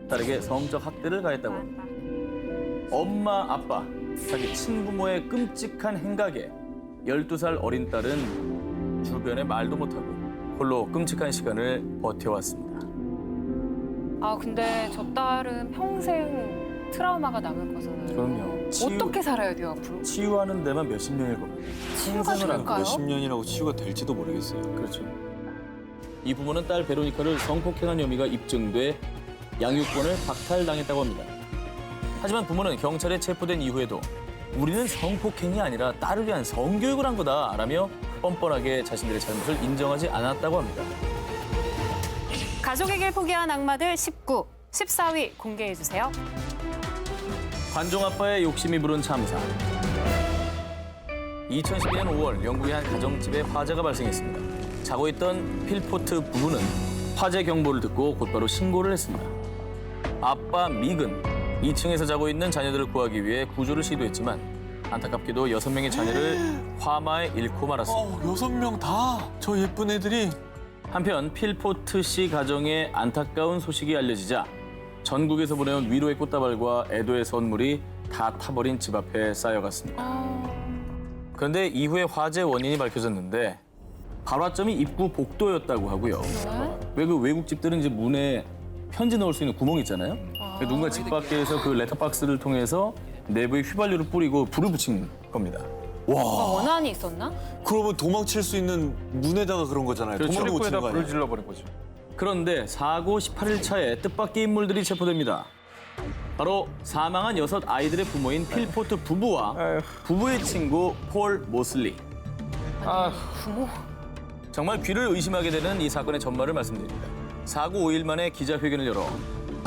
딸에게 성적 학대를 가했다고 합니다. 엄마, 아빠, 자기 친부모의 끔찍한 행각에 12살 어린 딸은 주변에 말도 못하고 홀로 끔찍한 시간을 버텨왔습니다. 아 근데 저 딸은 평생 트라우마가 남을 거잖아요. 그럼요. 어떻게 살아야 돼요 앞으로? 치유하는 데만 몇십 년일 겁니다. 치유가 평생을 안 될까요? 몇십 년이라고 치유가 될지도 모르겠어요. 그렇죠. 이 부모는 딸 베로니카를 성폭행한 혐의가 입증돼 양육권을 박탈당했다고 합니다. 하지만 부모는 경찰에 체포된 이후에도 우리는 성폭행이 아니라 딸을 위한 성교육을 한 거다라며 뻔뻔하게 자신들의 잘못을 인정하지 않았다고 합니다. 가족에게 포기한 악마들 19, 14위 공개해주세요. 관종 아빠의 욕심이 부른 참사. 2012년 5월 영국의 한 가정집에 화재가 발생했습니다. 자고 있던 필포트 부부는 화재 경보를 듣고 곧바로 신고를 했습니다. 아빠 믹은 2층에서 자고 있는 자녀들을 구하기 위해 구조를 시도했지만 안타깝게도 6명의 자녀를 화마에 잃고 말았습니다. 6명 다? 저 예쁜 애들이? 한편 필포트 씨 가정에 안타까운 소식이 알려지자 전국에서 보내온 위로의 꽃다발과 애도의 선물이 다 타버린 집 앞에 쌓여갔습니다. 그런데 이후에 화재 원인이 밝혀졌는데 발화점이 입구 복도였다고 하고요. 왜 그 외국 집들은 이제 문에 편지 넣을 수 있는 구멍 있잖아요. 누군가 집 밖에서 그 레터박스를 통해서 내부에 휘발유를 뿌리고 불을 붙인 겁니다. 뭐가 원한이 있었나? 그러면 도망칠 수 있는 문에다가 그런 거잖아요. 그렇죠. 도망을 못 치는 출입구에다 거 불을 아니에요? 질러버린 거죠. 그런데 사고 18일 차에 뜻밖의 인물들이 체포됩니다. 바로 사망한 6 아이들의 부모인 필포트 부부와 부부의 친구 폴 모슬리. 부모. 정말 귀를 의심하게 되는 이 사건의 전말을 말씀드립니다. 사고 5일 만에 기자회견을 열어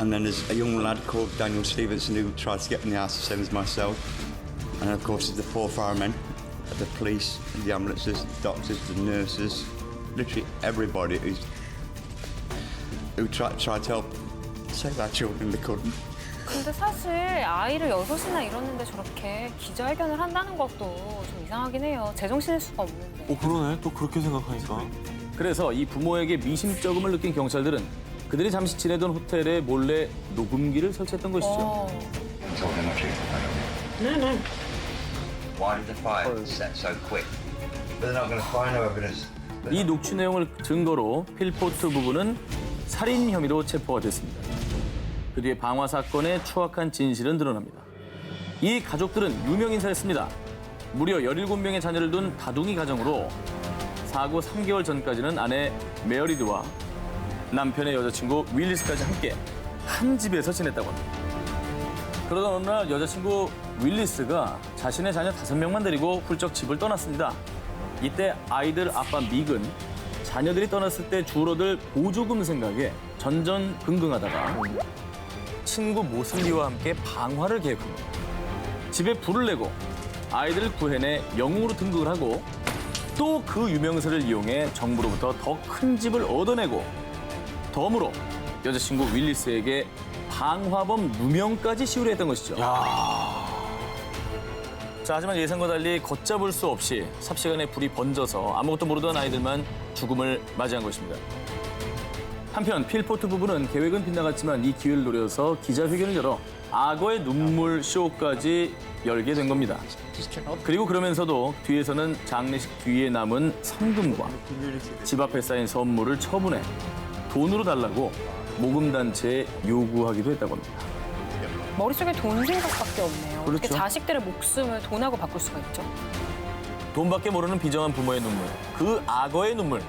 And then there's a young lad called Daniel Stevenson who tried to get in the house the same as myself. And of course there's the 4 firemen, the police, the ambulances, the doctors, the nurses, literally everybody who tried to help save our children, they couldn't. 근데 사실 아이를 6이나 잃었는데 저렇게 기자회견을 한다는 것도 좀 이상하긴 해요. 제정신일 수가 없는데. 그러네. 또 그렇게 생각하니까. 그래서 이 부모에게 미심쩍음을 느낀 경찰들은 그들이 잠시 지내던 호텔에 몰래 녹음기를 설치했던 것이죠. told them the truth about it. No, no. Why did the fire set so quick? But they're not going to find no evidence. 이 녹취 내용을 증거로 필포트 부부는 살인 혐의로 체포가 됐습니다. 그 뒤에 방화 사건의 추악한 진실은 드러납니다. 이 가족들은 유명 인사였습니다. 무려 17명의 자녀를 둔 다둥이 가정으로 사고 3개월 전까지는 아내 메어리드와 남편의 여자친구 윌리스까지 함께 한 집에서 지냈다고 합니다. 그러던 어느 날 여자친구 윌리스가 자신의 자녀 5명만 데리고 훌쩍 집을 떠났습니다. 이때 아이들 아빠 믹은 자녀들이 떠났을 때 줄어들 보조금 생각에 전전긍긍하다가 친구 모슬리와 함께 방화를 계획합니다. 집에 불을 내고 아이들을 구해내 영웅으로 등극을 하고 또 그 유명세를 이용해 정부로부터 더 큰 집을 얻어내고 덤으로 여자친구 윌리스에게 방화범 누명까지 시우려 했던 것이죠. 자, 하지만 예상과 달리 걷잡을 수 없이 삽시간에 불이 번져서 아무것도 모르던 아이들만 죽음을 맞이한 것입니다. 한편 필포트 부부는 계획은 빗나갔지만 이 기회를 노려서 기자회견을 열어 악어의 눈물 쇼까지 열게 된 겁니다. 그리고 그러면서도 뒤에서는 장례식 뒤에 남은 상금과 집 앞에 쌓인 선물을 처분해 돈으로 달라고 모금단체에 요구하기도 했다고 합니다. 머릿속에 돈 생각밖에 없네요. 어떻게 그렇죠. 자식들의 목숨을 돈하고 바꿀 수가 있죠? 돈밖에 모르는 비정한 부모의 눈물, 그 악어의 눈물,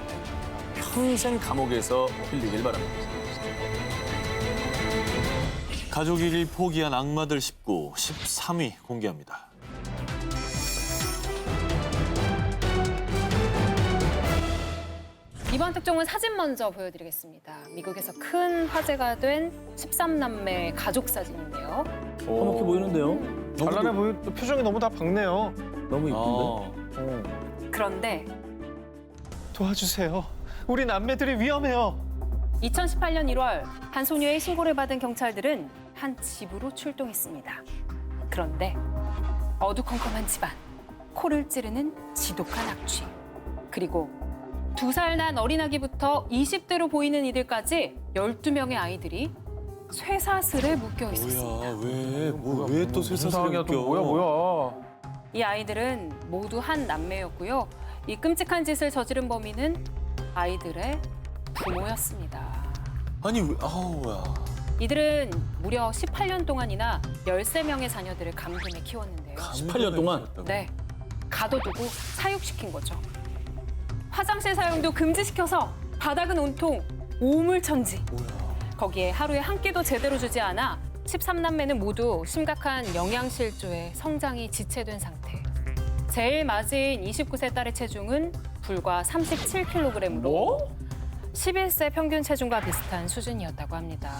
평생 감옥에서 흘리길 바랍니다. 가족 일을 포기한 악마들 19, 13위 공개합니다. 이번 특종은 사진 먼저 보여드리겠습니다. 미국에서 큰 화제가 된 13남매 가족 사진인데요. 화목해 보이는데요? 잘난해 보이. 또 표정이 너무 다 밝네요. 너무 이쁜데? 그런데 도와주세요. 우리 남매들이 위험해요. 2018년 1월 한 소녀의 신고를 받은 경찰들은 한 집으로 출동했습니다. 그런데 어두컴컴한 집안, 코를 찌르는 지독한 악취, 그리고 2살 난 어린아기부터 20대로 보이는 이들까지 12명의 아이들이 쇠사슬에 묶여 있었습니다. 왜 또 쇠사슬이 또 뭐야. 이 아이들은 모두 한 남매였고요. 이 끔찍한 짓을 저지른 범인은 아이들의 부모였습니다. 아니, 아우야. 이들은 무려 18년 동안이나 13명의 자녀들을 감금해 키웠는데요. 18년 동안? 네, 가둬두고 사육시킨 거죠. 화장실 사용도 금지시켜서 바닥은 온통 오물천지. 거기에 하루에 한 끼도 제대로 주지 않아 13남매는 모두 심각한 영양실조에 성장이 지체된 상태. 제일 맞은 29세 딸의 체중은 불과 37kg으로 11세 평균 체중과 비슷한 수준이었다고 합니다.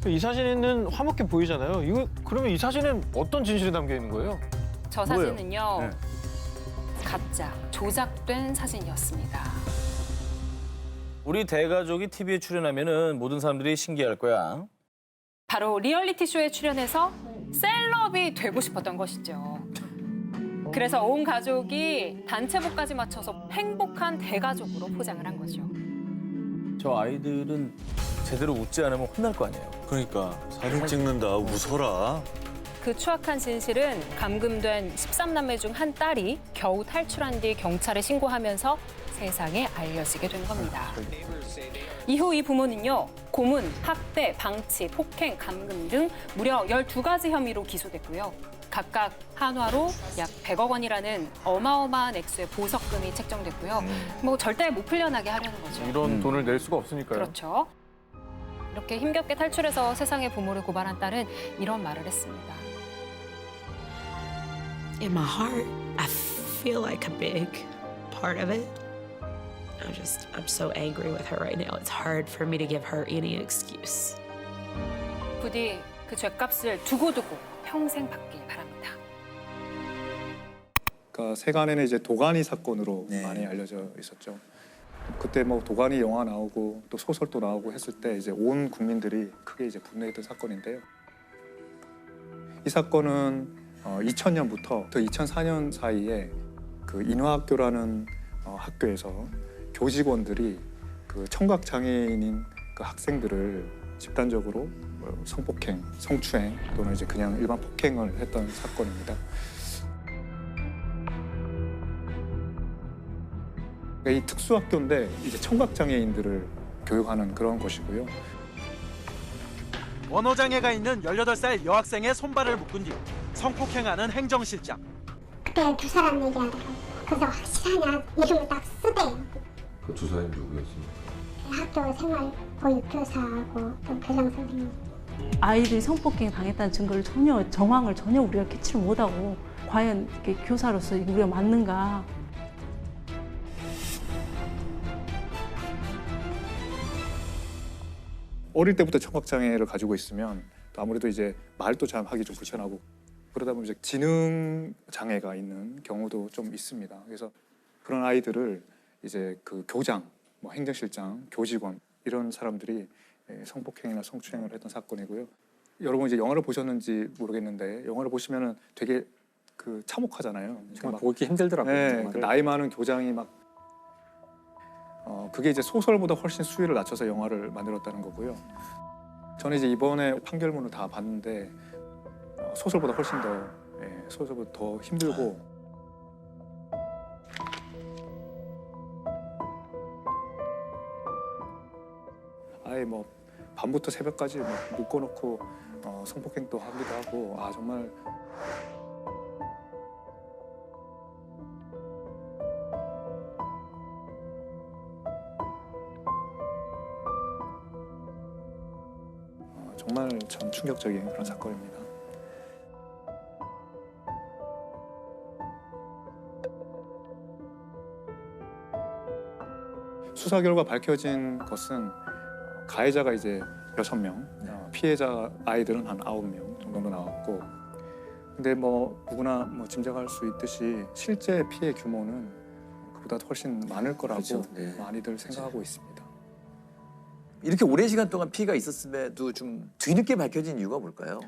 이 사진에는 화목해 보이잖아요. 그러면 이 사진엔 어떤 진실이 담겨 있는 거예요? 저 사진은요, 네. 가짜, 조작된 사진이었습니다. 우리 대가족이 TV에 출연하면은 모든 사람들이 신기할 거야. 바로 리얼리티 쇼에 출연해서 셀럽이 되고 싶었던 것이죠. 그래서 온 가족이 단체복까지 맞춰서 행복한 대가족으로 포장을 한 거죠. 저 아이들은 제대로 웃지 않으면 혼날 거 아니에요. 그러니까 사진 찍는다, 웃어라. 그 추악한 진실은 감금된 13남매 중 한 딸이 겨우 탈출한 뒤 경찰에 신고하면서 세상에 알려지게 된 겁니다. 이후 이 부모는요, 고문, 학대, 방치, 폭행, 감금 등 무려 12가지 혐의로 기소됐고요. 각각 한화로 약 100억 원이라는 어마어마한 액수의 보석금이 책정됐고요. 뭐 절대 못 풀려나게 하려는 거죠. 이런 돈을 낼 수가 없으니까요. 그렇죠. 이렇게 힘겹게 탈출해서 세상의 부모를 고발한 딸은 이런 말을 했습니다. In my heart, I feel like a big part of it. I'm so angry with her right now. It's hard for me to give her any excuse. 부디 그 죗값을 두고두고 평생 받길 바랍니다. 그러니까 세간에는 이제 도가니 사건으로 네. 많이 알려져 있었죠. 그때 뭐 도가니 영화 나오고 또 소설도 나오고 했을 때 이제 온 국민들이 크게 이제 분노했던 사건인데요. 이 사건은 2000년부터 2004년 사이에 그 인화학교라는 학교에서 교직원들이 그 청각 장애인인 그 학생들을 집단적으로 성폭행, 성추행 또는 이제 그냥 일반 폭행을 했던 사건입니다. 이 특수학교인데 이제 청각 장애인들을 교육하는 그런 곳이고요. 언어장애가 있는 18살 여학생의 손발을 묶은 뒤 성폭행하는 행정실장. 그때 두 사람 얘기하더라고요. 그래서 확실하냐 이름을 딱 쓰대요. 그 두 사람이 누구였습니까? 학교 생활 보육교사하고 또 교장 선생님. 아이들이 성폭행 당했다는 증거를 정황을 전혀 우리가 캐치를 못하고 과연 이렇게 교사로서 우리가 맞는가. 어릴 때부터 청각 장애를 가지고 있으면 또 아무래도 이제 말도 잘 하기 좀 불편하고 그러다 보면 이제 지능 장애가 있는 경우도 좀 있습니다. 그래서 그런 아이들을 이제 그 교장, 뭐 행정실장, 교직원 이런 사람들이 성폭행이나 성추행을 했던 사건이고요. 여러분 이제 영화를 보셨는지 모르겠는데 영화를 보시면은 되게 그 참혹하잖아요. 정말 보기 힘들더라고요. 네, 그 나이 많은 교장이 막 그게 이제 소설보다 훨씬 수위를 낮춰서 영화를 만들었다는 거고요. 저는 이제 이번에 판결문을 다 봤는데 소설보다 훨씬 더 소설보다 더 힘들고 아예 뭐 밤부터 새벽까지 막 묶어놓고 성폭행도 하기도 하고 정말 정말 참 충격적인 그런 사건입니다. 수사 결과 밝혀진 것은 가해자가 이제 6명, 피해자 아이들은 한 9명 정도 나왔고, 근데 뭐 누구나 뭐 짐작할 수 있듯이 실제 피해 규모는 그보다 훨씬 많을 거라고 그렇죠. 네. 많이들 생각하고 있습니다. 이렇게 오랜 시간 동안 피해가 있었음에도 좀 뒤늦게 밝혀진 이유가 뭘까요?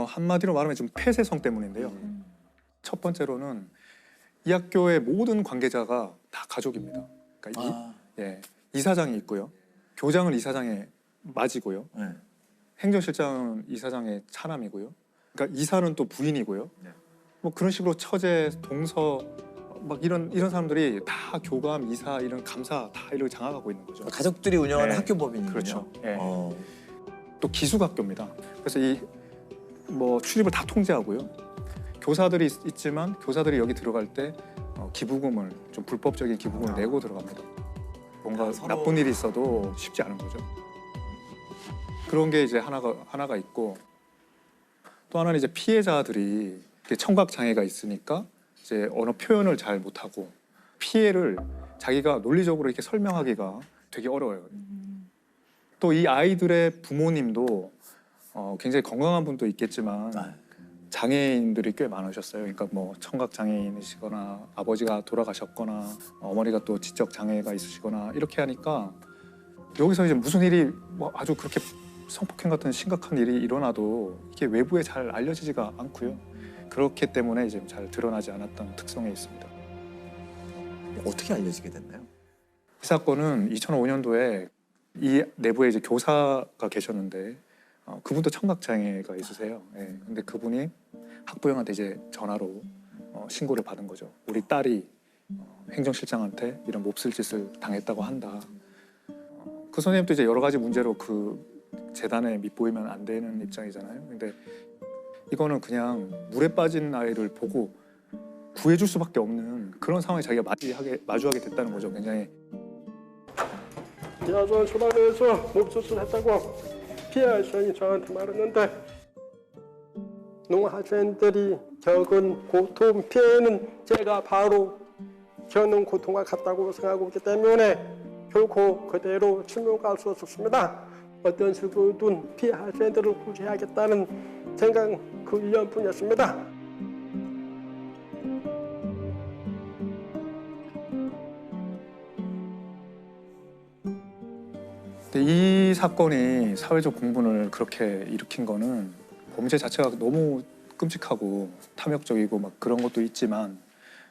한마디로 말하면 좀 폐쇄성 때문인데요. 첫 번째로는 이 학교의 모든 관계자가 다 가족입니다. 그러니까 이사장이 있고요. 교장은 이사장의 맏이고요. 행정실장은 이사장의 차남이고요. 그러니까 이사는 또 부인이고요. 뭐 그런 식으로 처제, 동서 막 이런 사람들이 다 교감, 이사, 이런 감사 다 이렇게 장악하고 있는 거죠. 가족들이 운영하는 학교 법인이군요. 그렇죠. 또 기숙학교입니다. 그래서 이 뭐 출입을 다 통제하고요. 교사들이 있지만 교사들이 여기 들어갈 때 기부금을 좀 불법적인 기부금을 내고 들어갑니다. 뭔가 나쁜 일이 있어도 쉽지 않은 거죠. 그런 게 이제 하나가 있고, 또 하나는 이제 피해자들이 청각 장애가 있으니까 이제 언어 표현을 잘 못하고 피해를 자기가 논리적으로 이렇게 설명하기가 되게 어려워요. 또 이 아이들의 부모님도 굉장히 건강한 분도 있겠지만 장애인들이 꽤 많으셨어요. 그러니까 뭐 청각 장애인이시거나 아버지가 돌아가셨거나 어머니가 또 지적 장애가 있으시거나 이렇게 하니까 여기서 이제 무슨 일이 뭐 아주 그렇게 성폭행 같은 심각한 일이 일어나도 이게 외부에 잘 알려지지가 않고요. 그렇기 때문에 이제 잘 드러나지 않았던 특성이 있습니다. 어떻게 알려지게 됐나요? 이 사건은 2005년도에 이 내부에 이제 교사가 계셨는데 그분도 청각 장애가 있으세요. 근데 그분이 학부형한테 이제 전화로 신고를 받은 거죠. 우리 딸이 행정실장한테 이런 몹쓸 짓을 당했다고 한다. 그 선생님도 이제 여러 가지 문제로 그 재단에 밑보이면 안 되는 입장이잖아요. 근데 이거는 그냥 물에 빠진 아이를 보고 구해줄 수밖에 없는 그런 상황에 자기가 마주하게 됐다는 거죠. 굉장히. 여자 소방에서 몹쓸 했다고 피해 학생이 저한테 말했는데, 농학생들이 겪은 고통 피해는 제가 바로 겪는 고통과 같다고 생각하고 있기 때문에 결코 그대로 침묵할 수 없었습니다. 어떤 식으로든 피해 학생들을 구제하겠다는 생각 그 이연뿐이었습니다. 이 사건이 사회적 공분을 그렇게 일으킨 거는 범죄 자체가 너무 끔찍하고 탐욕적이고 막 그런 것도 있지만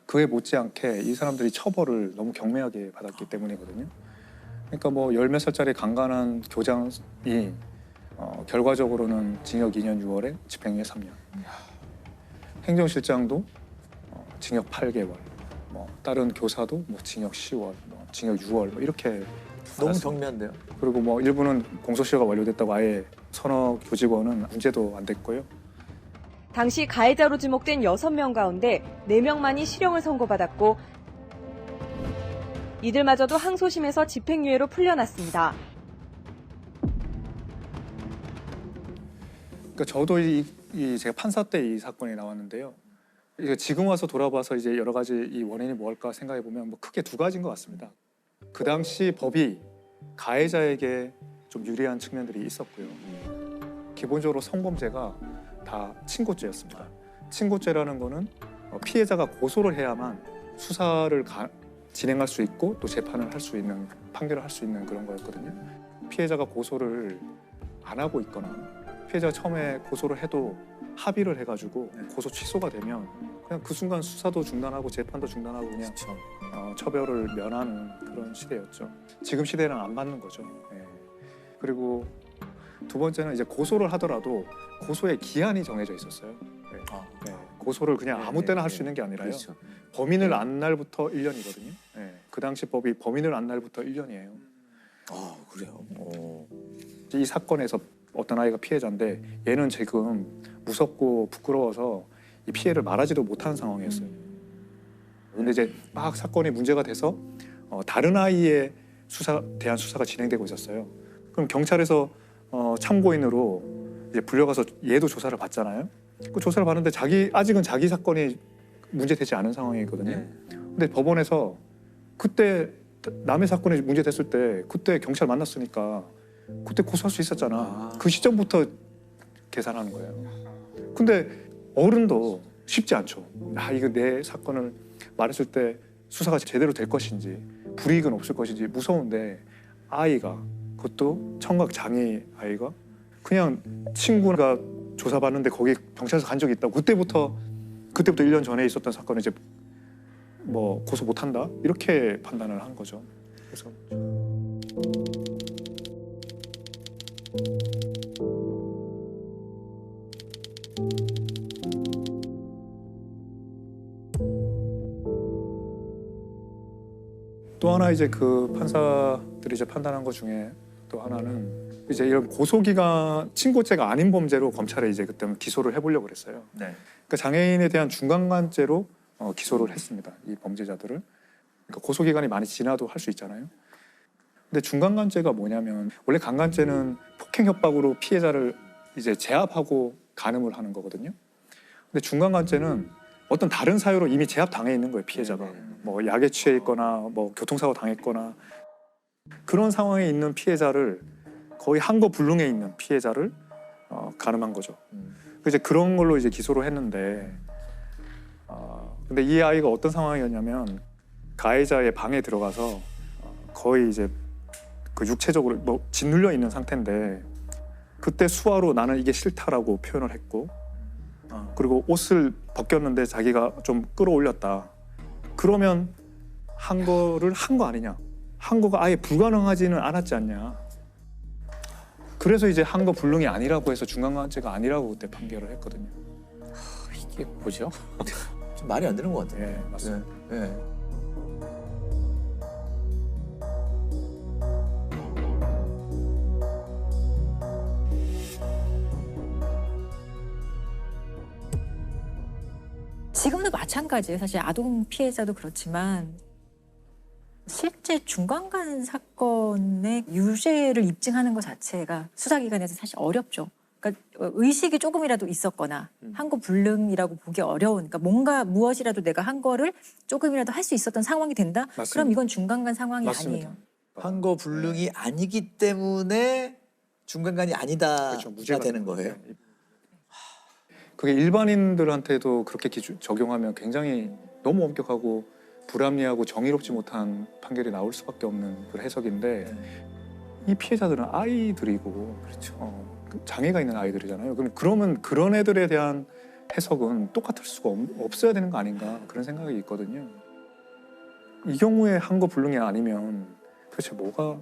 그에 못지않게 이 사람들이 처벌을 너무 경미하게 받았기 때문이거든요. 그러니까 뭐 10몇 살짜리 강간한 교장이 결과적으로는 징역 2년 6월에 집행유예 3년. 행정실장도 징역 8개월. 뭐 다른 교사도 뭐 징역 10월, 뭐 징역 6월 뭐 이렇게 너무 받았습니다. 경미한데요. 그리고 뭐 일부는 공소시효가 완료됐다고 아예 서너 교직원은 문제도 안 됐고요. 당시 가해자로 지목된 6명 가운데 4명만이 실형을 선고받았고 이들마저도 항소심에서 집행유예로 풀려났습니다. 그러니까 저도 제가 판사 때 이 사건이 나왔는데요. 이게 지금 와서 돌아봐서 이제 여러 가지 이 원인이 뭘까 생각해 보면 뭐 크게 2가지인 것 같습니다. 그 당시 법이 가해자에게 좀 유리한 측면들이 있었고요. 기본적으로 성범죄가 다 친고죄였습니다. 친고죄라는 거는 피해자가 고소를 해야만 수사를 진행할 수 있고 또 재판을 할 수 있는, 판결을 할 수 있는 그런 거였거든요. 피해자가 고소를 안 하고 있거나 피해자가 처음에 고소를 해도 합의를 해가지고 고소 취소가 되면 그냥 그 순간 수사도 중단하고 재판도 중단하고 그냥 처벌을 면하는 그런 시대였죠. 지금 시대랑 안 맞는 거죠. 예. 그리고 두 번째는 이제 고소를 하더라도 고소의 기한이 정해져 있었어요. 네. 고소를 그냥 아무 때나 할 수 있는 게 아니라요. 그렇죠. 범인을 안 날부터 1년이거든요. 네. 그 당시 법이 범인을 안 날부터 1년이에요. 아 그래요. 이 사건에서 어떤 아이가 피해자인데 얘는 지금 무섭고 부끄러워서 이 피해를 말하지도 못하는 상황이었어요. 근데 이제 막 사건이 문제가 돼서 다른 아이의 대한 수사가 진행되고 있었어요. 그럼 경찰에서 참고인으로 이제 불려가서 얘도 조사를 받잖아요. 그 조사를 받는데 아직은 자기 사건이 문제되지 않은 상황이거든요. 근데 법원에서 그때 남의 사건이 문제됐을 때 그때 경찰 만났으니까 그때 고소할 수 있었잖아. 그 시점부터 계산하는 거예요. 근데 어른도 쉽지 않죠. 이거 내 사건을 말했을 때 수사가 제대로 될 것인지 불이익은 없을 것인지 무서운데 아이가, 그것도 청각 장애 아이가 그냥 친구가 조사받는데 거기 경찰서 간 적이 있다고 그때부터 1년 전에 있었던 사건을 이제 뭐 고소 못한다 이렇게 판단을 한 거죠. 그래서 또 하나 이제 그 판사들이 이제 판단한 것 중에 또 하나는 이제 이런 고소기간 친고죄가 아닌 범죄로 검찰에 이제 그때 기소를 해보려고 그랬어요. 네. 그러니까 장애인에 대한 중간간죄로 기소를 했습니다. 이 범죄자들을. 그러니까 고소기간이 많이 지나도 할 수 있잖아요. 근데 중간간죄가 뭐냐면 원래 강간죄는 폭행 협박으로 피해자를 이제 제압하고 간음을 하는 거거든요. 근데 중간간죄는 어떤 다른 사유로 이미 제압 당해 있는 거예요, 피해자가. 뭐 약에 취해 있거나 뭐 교통사고 당했거나 그런 상황에 있는 피해자를 거의 한거불능에 있는 피해자를 간음한 거죠. 이제 그런 걸로 이제 기소를 했는데 근데 이 아이가 어떤 상황이었냐면 가해자의 방에 들어가서 거의 이제 그 육체적으로 뭐 짓눌려 있는 상태인데 그때 수화로 나는 이게 싫다라고 표현을 했고 그리고 옷을 벗겼는데 자기가 좀 끌어올렸다. 그러면 한 거를 한 거 아니냐? 한 거가 아예 불가능하지는 않았지 않냐? 그래서 이제 한 거 불능이 아니라고 해서 중간간죄가 아니라고 그때 판결을 했거든요. 이게 뭐죠? 좀 말이 안 되는 것 같아요. 네, 맞습니다. 네. 지금도 마찬가지예요. 사실 아동 피해자도 그렇지만 실제 중간간 사건의 유죄를 입증하는 것 자체가 수사기관에서 사실 어렵죠. 그러니까 의식이 조금이라도 있었거나 한 거 불능이라고 보기 어려운, 그러니까 뭔가 무엇이라도 내가 한 거를 조금이라도 할 수 있었던 상황이 된다? 맞습니다. 그럼 이건 중간간 상황이 맞습니다. 아니에요. 한거 불능이 아니기 때문에 중간간이 아니다가 그렇죠, 무죄가 되는 거예요. 그게 일반인들한테도 그렇게 적용하면 굉장히 너무 엄격하고 불합리하고 정의롭지 못한 판결이 나올 수밖에 없는 그런 해석인데 이 피해자들은 아이들이고 그렇죠. 장애가 있는 아이들이잖아요. 그러면 그런 애들에 대한 해석은 똑같을 수가 없어야 되는 거 아닌가 그런 생각이 있거든요. 이 경우에 한 거 불능이 아니면 도대체 뭐가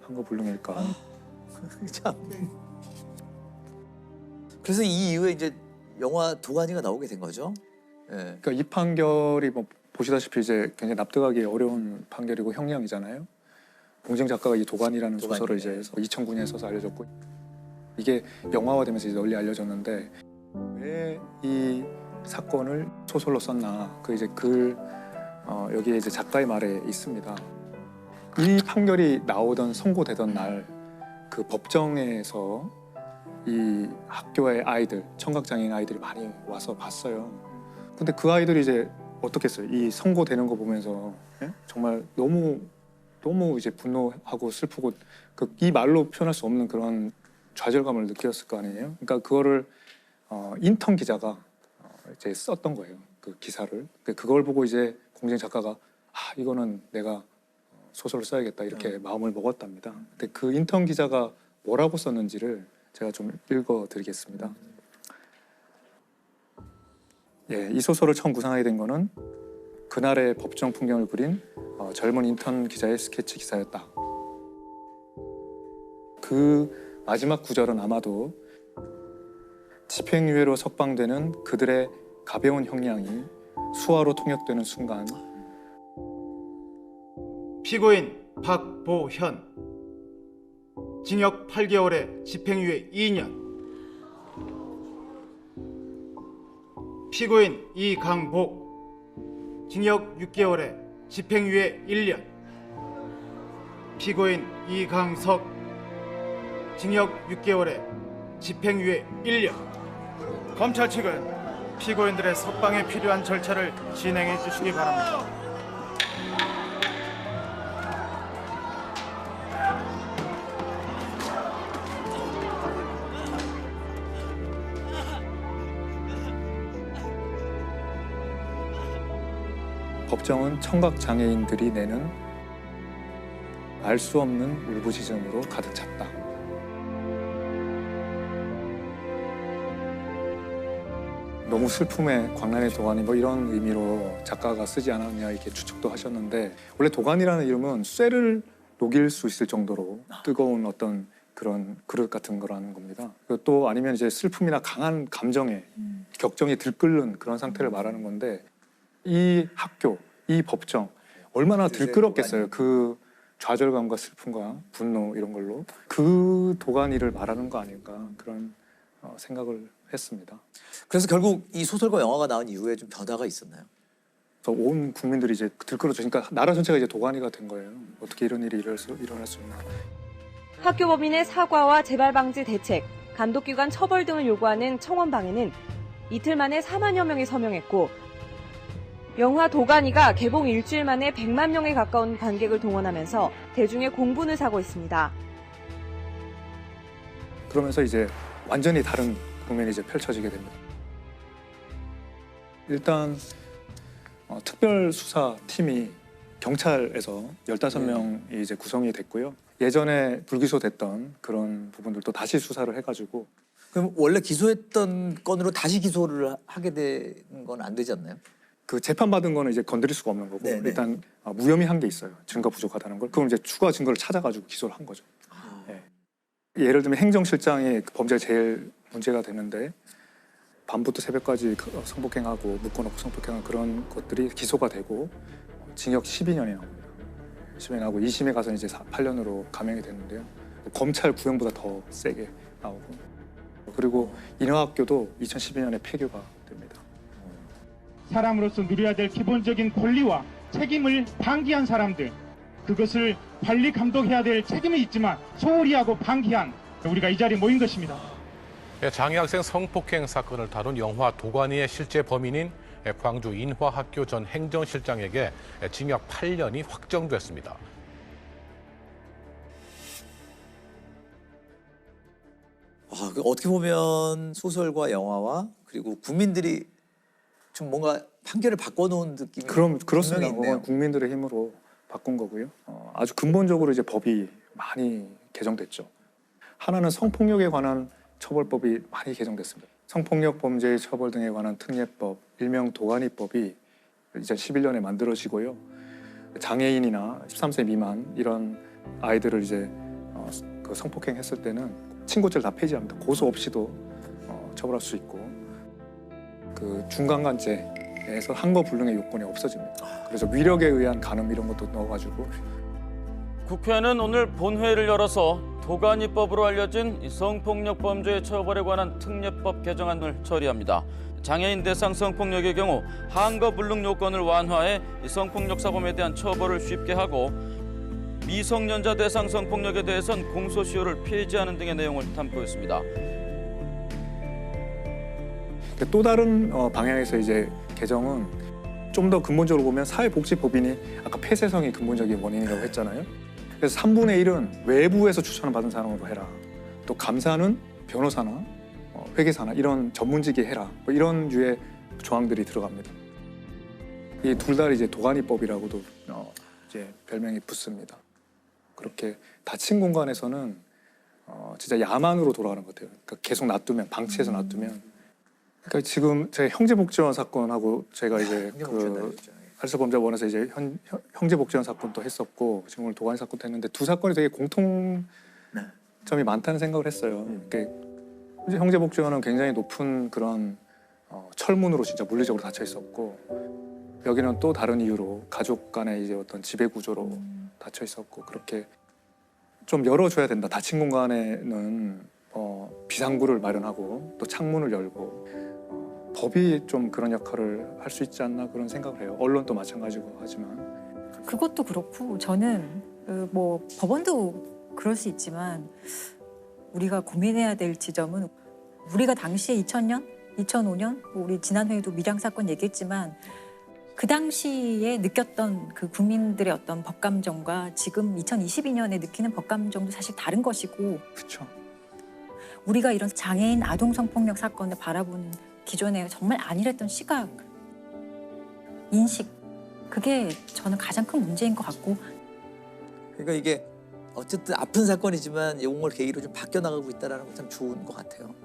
한 거 불능일까? 참. 그래서 이 이후에 이제 영화 도가니가 나오게 된 거죠. 네. 그러니까 이 판결이 뭐 보시다시피 이제 굉장히 납득하기 어려운 판결이고 형량이잖아요. 봉정 작가가 이 도가니라는 소설을 이제 2009년에 써서 알려졌고 이게 영화화되면서 이제 널리 알려졌는데 왜 이 사건을 소설로 썼나 그 이제 여기에 이제 작가의 말에 있습니다. 이 판결이 나오던 선고되던 날 그 법정에서 이 학교의 아이들, 청각장애인 아이들이 많이 와서 봤어요. 근데 그 아이들이 이제 어떻겠어요? 이 선고되는 거 보면서 정말 너무 이제 분노하고 슬프고 이 말로 표현할 수 없는 그런 좌절감을 느꼈을 거 아니에요. 그러니까 그거를 인턴 기자가 이제 썼던 거예요. 그 기사를. 그걸 보고 이제 공쟁 작가가 이거는 내가 소설을 써야겠다 이렇게 마음을 먹었답니다. 근데 그 인턴 기자가 뭐라고 썼는지를 제가 좀 읽어드리겠습니다. 예, 이 소설을 처음 구상하게 된 거는 그날의 법정 풍경을 그린 젊은 인턴 기자의 스케치 기사였다. 그 마지막 구절은 아마도 집행유예로 석방되는 그들의 가벼운 형량이 수화로 통역되는 순간 피고인 박보현 징역 8개월에 집행유예 2년. 피고인 이강복 징역 6개월에 집행유예 1년. 피고인 이강석 징역 6개월에 집행유예 1년. 검찰 측은 피고인들의 석방에 필요한 절차를 진행해 주시기 바랍니다. 법정은 청각 장애인들이 내는 알 수 없는 울부짖음으로 가득 찼다. 너무 슬픔의 광란의 도가니 뭐 이런 의미로 작가가 쓰지 않았냐 이렇게 추측도 하셨는데, 원래 도가니라는 이름은 쇠를 녹일 수 있을 정도로 뜨거운 어떤 그런 그릇 같은 거라는 겁니다. 또 아니면 이제 슬픔이나 강한 감정에 격정이 들끓는 그런 상태를 말하는 건데, 이 학교, 이 법정 얼마나 들끓었겠어요. 그 좌절감과 슬픔과 분노 이런 걸로 그 도가니를 말하는 거 아닐까 그런 생각을 했습니다. 그래서 결국 이 소설과 영화가 나온 이후에 좀 변화가 있었나요? 온 국민들이 이제 들끓어지니까 나라 전체가 이제 도가니가 된 거예요. 어떻게 이런 일이 일어날 수 있나. 학교 법인의 사과와 재발 방지 대책, 감독기관 처벌 등을 요구하는 청원방에는 이틀 만에 4만여 명이 서명했고, 영화 도가니가 개봉 일주일 만에 100만 명에 가까운 관객을 동원하면서 대중의 공분을 사고 있습니다. 그러면서 이제 완전히 다른 국면이 이제 펼쳐지게 됩니다. 일단 특별수사팀이 경찰에서 15명이 이제 구성이 됐고요. 예전에 불기소됐던 그런 부분들도 다시 수사를 해가지고. 그럼 원래 기소했던 건으로 다시 기소를 하게 되는 건 안 되지 않나요? 그 재판받은 거는 이제 건드릴 수가 없는 거고, 네네. 일단 무혐의한 게 있어요. 증거 부족하다는 걸. 그럼 이제 추가 증거를 찾아가지고 기소를 한 거죠. 예. 예를 들면 행정실장이 그 범죄가 제일 문제가 되는데 밤부터 새벽까지 성폭행하고 묶어놓고 성폭행한 그런 것들이 기소가 되고 징역 12년이 나옵니다. 10년이 나오고 2심에 가서 이제 8년으로 감형이 됐는데요. 검찰 구형보다 더 세게 나오고, 그리고 인하학교도 2012년에 폐교가 됩니다. 사람으로서 누려야 될 기본적인 권리와 책임을 방기한 사람들, 그것을 관리 감독해야 될 책임이 있지만 소홀히 하고 방기한 우리가 이 자리에 모인 것입니다. 장애 학생 성폭행 사건을 다룬 영화 도가니의 실제 범인인 광주 인화학교 전 행정실장에게 징역 8년이 확정됐습니다. 어떻게 보면 소설과 영화와 그리고 국민들이 좀 뭔가 판결을 바꿔놓은 느낌이 그렇습니다. 있네요. 국민들의 힘으로 바꾼 거고요. 아주 근본적으로 이제 법이 많이 개정됐죠. 하나는 성폭력에 관한 처벌법이 많이 개정됐습니다. 성폭력 범죄의 처벌 등에 관한 특례법, 일명 도가니법이 2011년에 만들어지고요. 장애인이나 13세 미만 이런 아이들을 이제 그 성폭행했을 때는 친고죄를 다 폐지합니다. 고소 없이도 처벌할 수 있고, 그 중간간죄에서 항거불능의 요건이 없어집니다. 그래서 위력에 의한 간음 이런 것도 넣어가지고. 국회는 오늘 본회의를 열어서 도가니법으로 알려진 성폭력 범죄의 처벌에 관한 특례법 개정안을 처리합니다. 장애인 대상 성폭력의 경우 항거불능 요건을 완화해 성폭력 사범에 대한 처벌을 쉽게 하고, 미성년자 대상 성폭력에 대해선 공소시효를 폐지하는 등의 내용을 담고 있습니다. 또 다른 방향에서 이제 개정은 좀 더 근본적으로 보면 사회복지법인이 아까 폐쇄성이 근본적인 원인이라고 했잖아요. 그래서 3분의 1은 외부에서 추천을 받은 사람으로 해라. 또 감사는 변호사나 회계사나 이런 전문직이 해라. 뭐 이런 류의 조항들이 들어갑니다. 이 둘 다 이제 도가니법이라고도 이제 별명이 붙습니다. 그렇게 닫힌 공간에서는 진짜 야만으로 돌아가는 것 같아요. 그러니까 계속 놔두면 방치해서 놔두면. 그러니까 지금 제 형제복지원 사건하고 제가 이제 그 알서범죄원에서 이제 형제복지원 사건도 했었고 지금 오늘 도가니 사건도 했는데 두 사건이 되게 공통점이 많다는 생각을 했어요. 그러니까 이제 형제복지원은 굉장히 높은 그런 철문으로 진짜 물리적으로 닫혀 있었고 여기는 또 다른 이유로 가족 간의 이제 어떤 지배 구조로 닫혀 있었고 그렇게 좀 열어줘야 된다. 닫힌 공간에는 비상구를 마련하고 또 창문을 열고 법이 좀 그런 역할을 할 수 있지 않나 그런 생각을 해요. 언론도 마찬가지고 하지만 그것도 그렇고 저는 뭐 법원도 그럴 수 있지만 우리가 고민해야 될 지점은 우리가 당시에 2000년, 2005년 우리 지난 회에도 밀양 사건 얘기했지만 그 당시에 느꼈던 그 국민들의 어떤 법감정과 지금 2022년에 느끼는 법감정도 사실 다른 것이고 그렇죠. 우리가 이런 장애인 아동 성폭력 사건을 바라보는 기존에 정말 안일했던 시각, 인식 그게 저는 가장 큰 문제인 것 같고 그러니까 이게 어쨌든 아픈 사건이지만 용을 계기로 좀 바뀌어 나가고 있다는 건 참 좋은 것 같아요.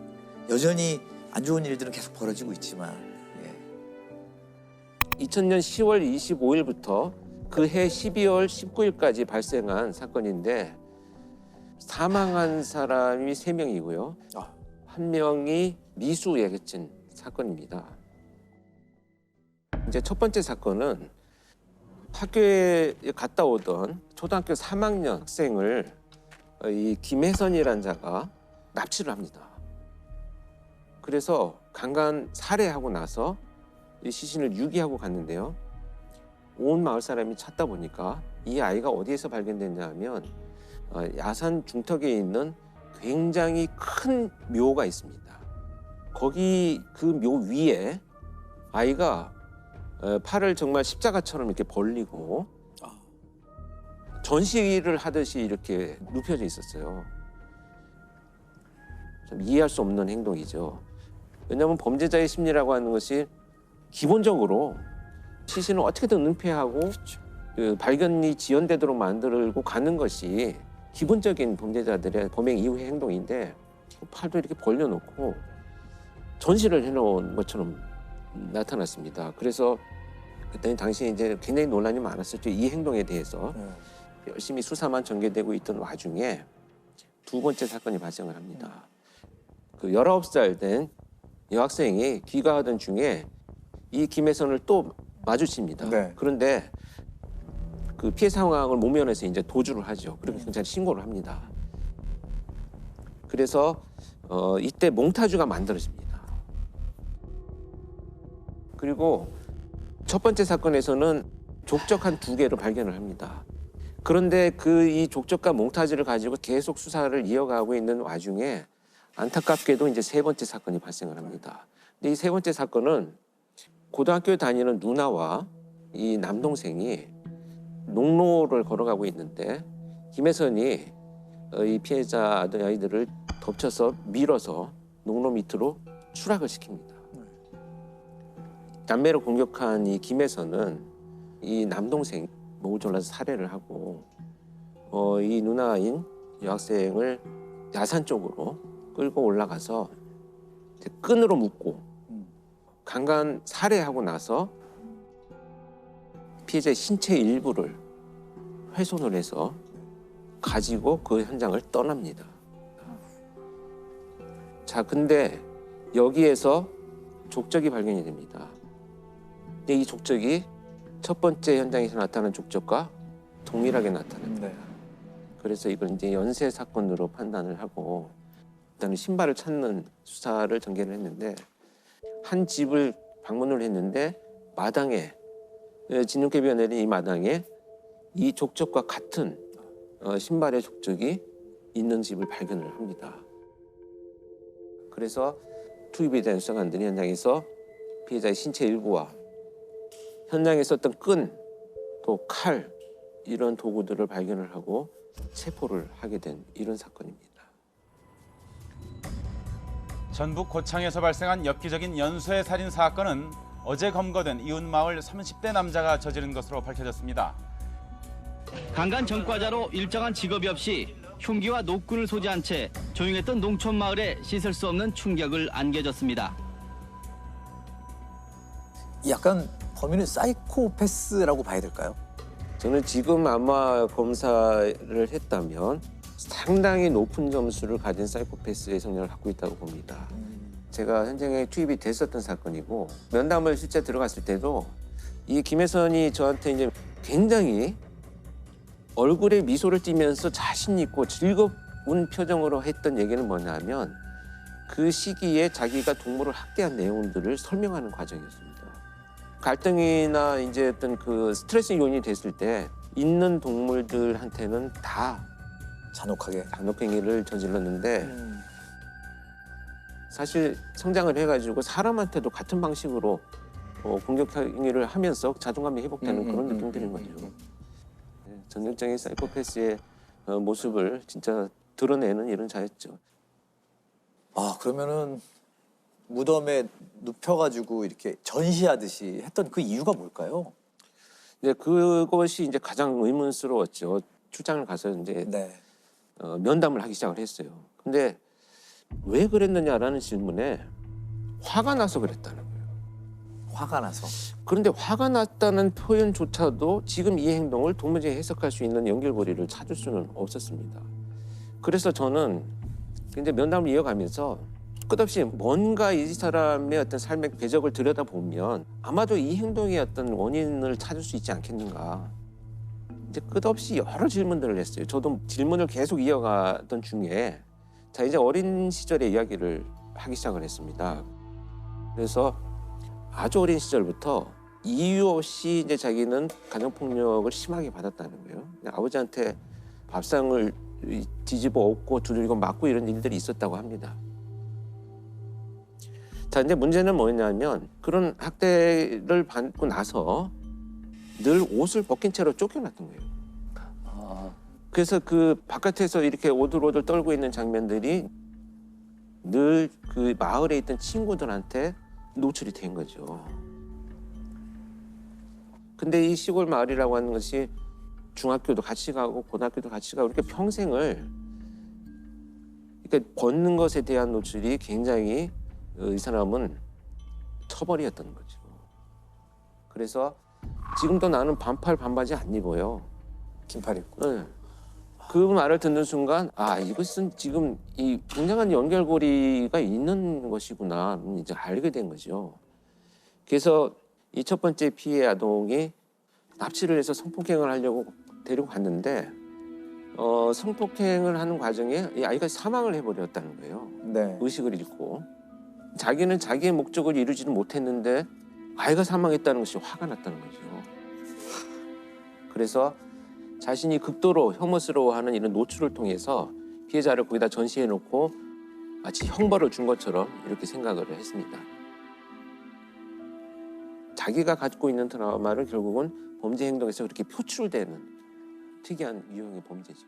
여전히 안 좋은 일들은 계속 벌어지고 있지만 2000년 10월 25일부터 그해 12월 19일까지 발생한 사건인데 사망한 사람이 3명이고요. 한 명이 미수예개친 사건입니다. 이제 첫 번째 사건은 학교에 갔다 오던 초등학교 3학년 학생을 이 김혜선이라는 자가 납치를 합니다. 그래서 강간 살해하고 나서 이 시신을 유기하고 갔는데요. 온 마을 사람이 찾다 보니까 이 아이가 어디에서 발견됐냐 하면 야산 중턱에 있는 굉장히 큰 묘가 있습니다. 거기 그 묘 위에 아이가 팔을 정말 십자가처럼 이렇게 벌리고 전시를 하듯이 이렇게 눕혀져 있었어요. 좀 이해할 수 없는 행동이죠. 왜냐하면 범죄자의 심리라고 하는 것이 기본적으로 시신을 어떻게든 은폐하고 그 발견이 지연되도록 만들고 가는 것이 기본적인 범죄자들의 범행 이후의 행동인데 팔도 이렇게 벌려놓고 전시를 해놓은 것처럼 나타났습니다. 그래서 그때 당시에 이제 굉장히 논란이 많았었죠. 이 행동에 대해서 열심히 수사만 전개되고 있던 와중에 두 번째 사건이 발생을 합니다. 그 19살 된 여학생이 귀가하던 중에 이 김혜선을 또 마주칩니다. 그런데 그 피해 상황을 모면해서 이제 도주를 하죠. 그리고 경찰에 신고를 합니다. 그래서 이때 몽타주가 만들어집니다. 그리고 첫 번째 사건에서는 족적 한 2개를 발견을 합니다. 그런데 이 족적과 몽타주를 가지고 계속 수사를 이어가고 있는 와중에 안타깝게도 이제 세 번째 사건이 발생을 합니다. 근데 이 세 번째 사건은 고등학교 다니는 누나와 이 남동생이 농로를 걸어가고 있는데 김혜선이 이 피해자 아이들을 덮쳐서 밀어서 농로 밑으로 추락을 시킵니다. 남매를 공격한 이 김혜선은 이 남동생 목을 졸라서 살해를 하고 이 누나인 여학생을 야산 쪽으로 끌고 올라가서 끈으로 묶고 강간 살해하고 나서 피해자의 신체 일부를 훼손을 해서 가지고 그 현장을 떠납니다. 자, 근데 여기에서 족적이 발견이 됩니다. 근데 이 족적이 첫 번째 현장에서 나타난 족적과 동일하게 나타납니다. 그래서 이걸 이제 연쇄 사건으로 판단을 하고 일단은 신발을 찾는 수사를 전개를 했는데 한 집을 방문을 했는데 마당에 진흙개비가 내린 이 마당에 이 족적과 같은 신발의 족적이 있는 집을 발견을 합니다. 그래서 투입이 된 수사관들이 현장에서 피해자의 신체 일부와 현장에 있었던 끈, 또 칼 이런 도구들을 발견을 하고 체포를 하게 된 이런 사건입니다. 전북 고창에서 발생한 엽기적인 연쇄 살인 사건은 어제 검거된 이웃마을 30대 남자가 저지른 것으로 밝혀졌습니다. 강간 전과자로 일정한 직업이 없이 흉기와 노끈을 소지한 채 조용했던 농촌 마을에 씻을 수 없는 충격을 안겨줬습니다. 약간 범인은 사이코패스라고 봐야 될까요? 저는 지금 아마 검사를 했다면 상당히 높은 점수를 가진 사이코패스의 성향을 갖고 있다고 봅니다. 제가 현장에 투입이 됐었던 사건이고 면담을 실제 들어갔을 때도 이 김혜선이 저한테 이제 굉장히 얼굴에 미소를 띠면서 자신 있고 즐거운 표정으로 했던 얘기는 뭐냐면 그 시기에 자기가 동물을 학대한 내용들을 설명하는 과정이었습니다. 갈등이나 이제 어떤 그 스트레스 요인이 됐을 때 있는 동물들한테는 다 잔혹하게 잔혹행위를 저질렀는데 사실 성장을 해가지고 사람한테도 같은 방식으로 공격 행위를 하면서 자존감이 회복되는 그런 느낌들인 거죠. 네, 전형적인 사이코패스의 모습을 진짜 드러내는 이런 자였죠. 아 그러면은 무덤에 눕혀가지고 이렇게 전시하듯이 했던 그 이유가 뭘까요? 이제 그것이 이제 가장 의문스러웠죠. 출장을 가서 이제 면담을 하기 시작을 했어요. 근데 왜 그랬느냐라는 질문에 화가 나서 그랬다는 거예요. 화가 나서. 그런데 화가 났다는 표현조차도 지금 이 행동을 도무지 해석할 수 있는 연결고리를 찾을 수는 없었습니다. 그래서 저는 이제 면담을 이어가면서 끝없이 뭔가 이 사람의 어떤 삶의 궤적을 들여다보면 아마도 이 행동의 어떤 원인을 찾을 수 있지 않겠는가. 이제 끝없이 여러 질문들을 했어요. 저도 질문을 계속 이어가던 중에 자 이제 어린 시절의 이야기를 하기 시작을 했습니다. 그래서 아주 어린 시절부터 이유 없이 이제 자기는 가정폭력을 심하게 받았다는 거예요. 아버지한테 밥상을 뒤집어 엎고 두들겨 맞고 이런 일들이 있었다고 합니다. 자 이제 문제는 뭐냐면 그런 학대를 받고 나서 늘 옷을 벗긴 채로 쫓겨났던 거예요. 그래서 그 바깥에서 이렇게 오들오들 떨고 있는 장면들이 늘 그 마을에 있던 친구들한테 노출이 된 거죠. 근데 이 시골 마을이라고 하는 것이 중학교도 같이 가고 고등학교도 같이 가고 이렇게 평생을 이렇게 벗는 것에 대한 노출이 굉장히 이 사람은 처벌이었던 거죠. 그래서 지금도 나는 반팔 반바지 안 입어요. 긴팔 입고. 네. 그 말을 듣는 순간 아 이것은 지금 이 굉장한 연결고리가 있는 것이구나 이제 알게 된 거죠. 그래서 이 첫 번째 피해 아동이 납치를 해서 성폭행을 하려고 데리고 갔는데 성폭행을 하는 과정에 이 아이가 사망을 해버렸다는 거예요. 네. 의식을 잃고 자기는 자기의 목적을 이루지는 못했는데 아이가 사망했다는 것이 화가 났다는 거죠. 그래서 자신이 극도로 혐오스러워하는 이런 노출을 통해서 피해자를 거기다 전시해놓고 마치 형벌을 준 것처럼 이렇게 생각을 했습니다. 자기가 갖고 있는 트라우마를 결국은 범죄 행동에서 그렇게 표출되는 특이한 유형의 범죄죠.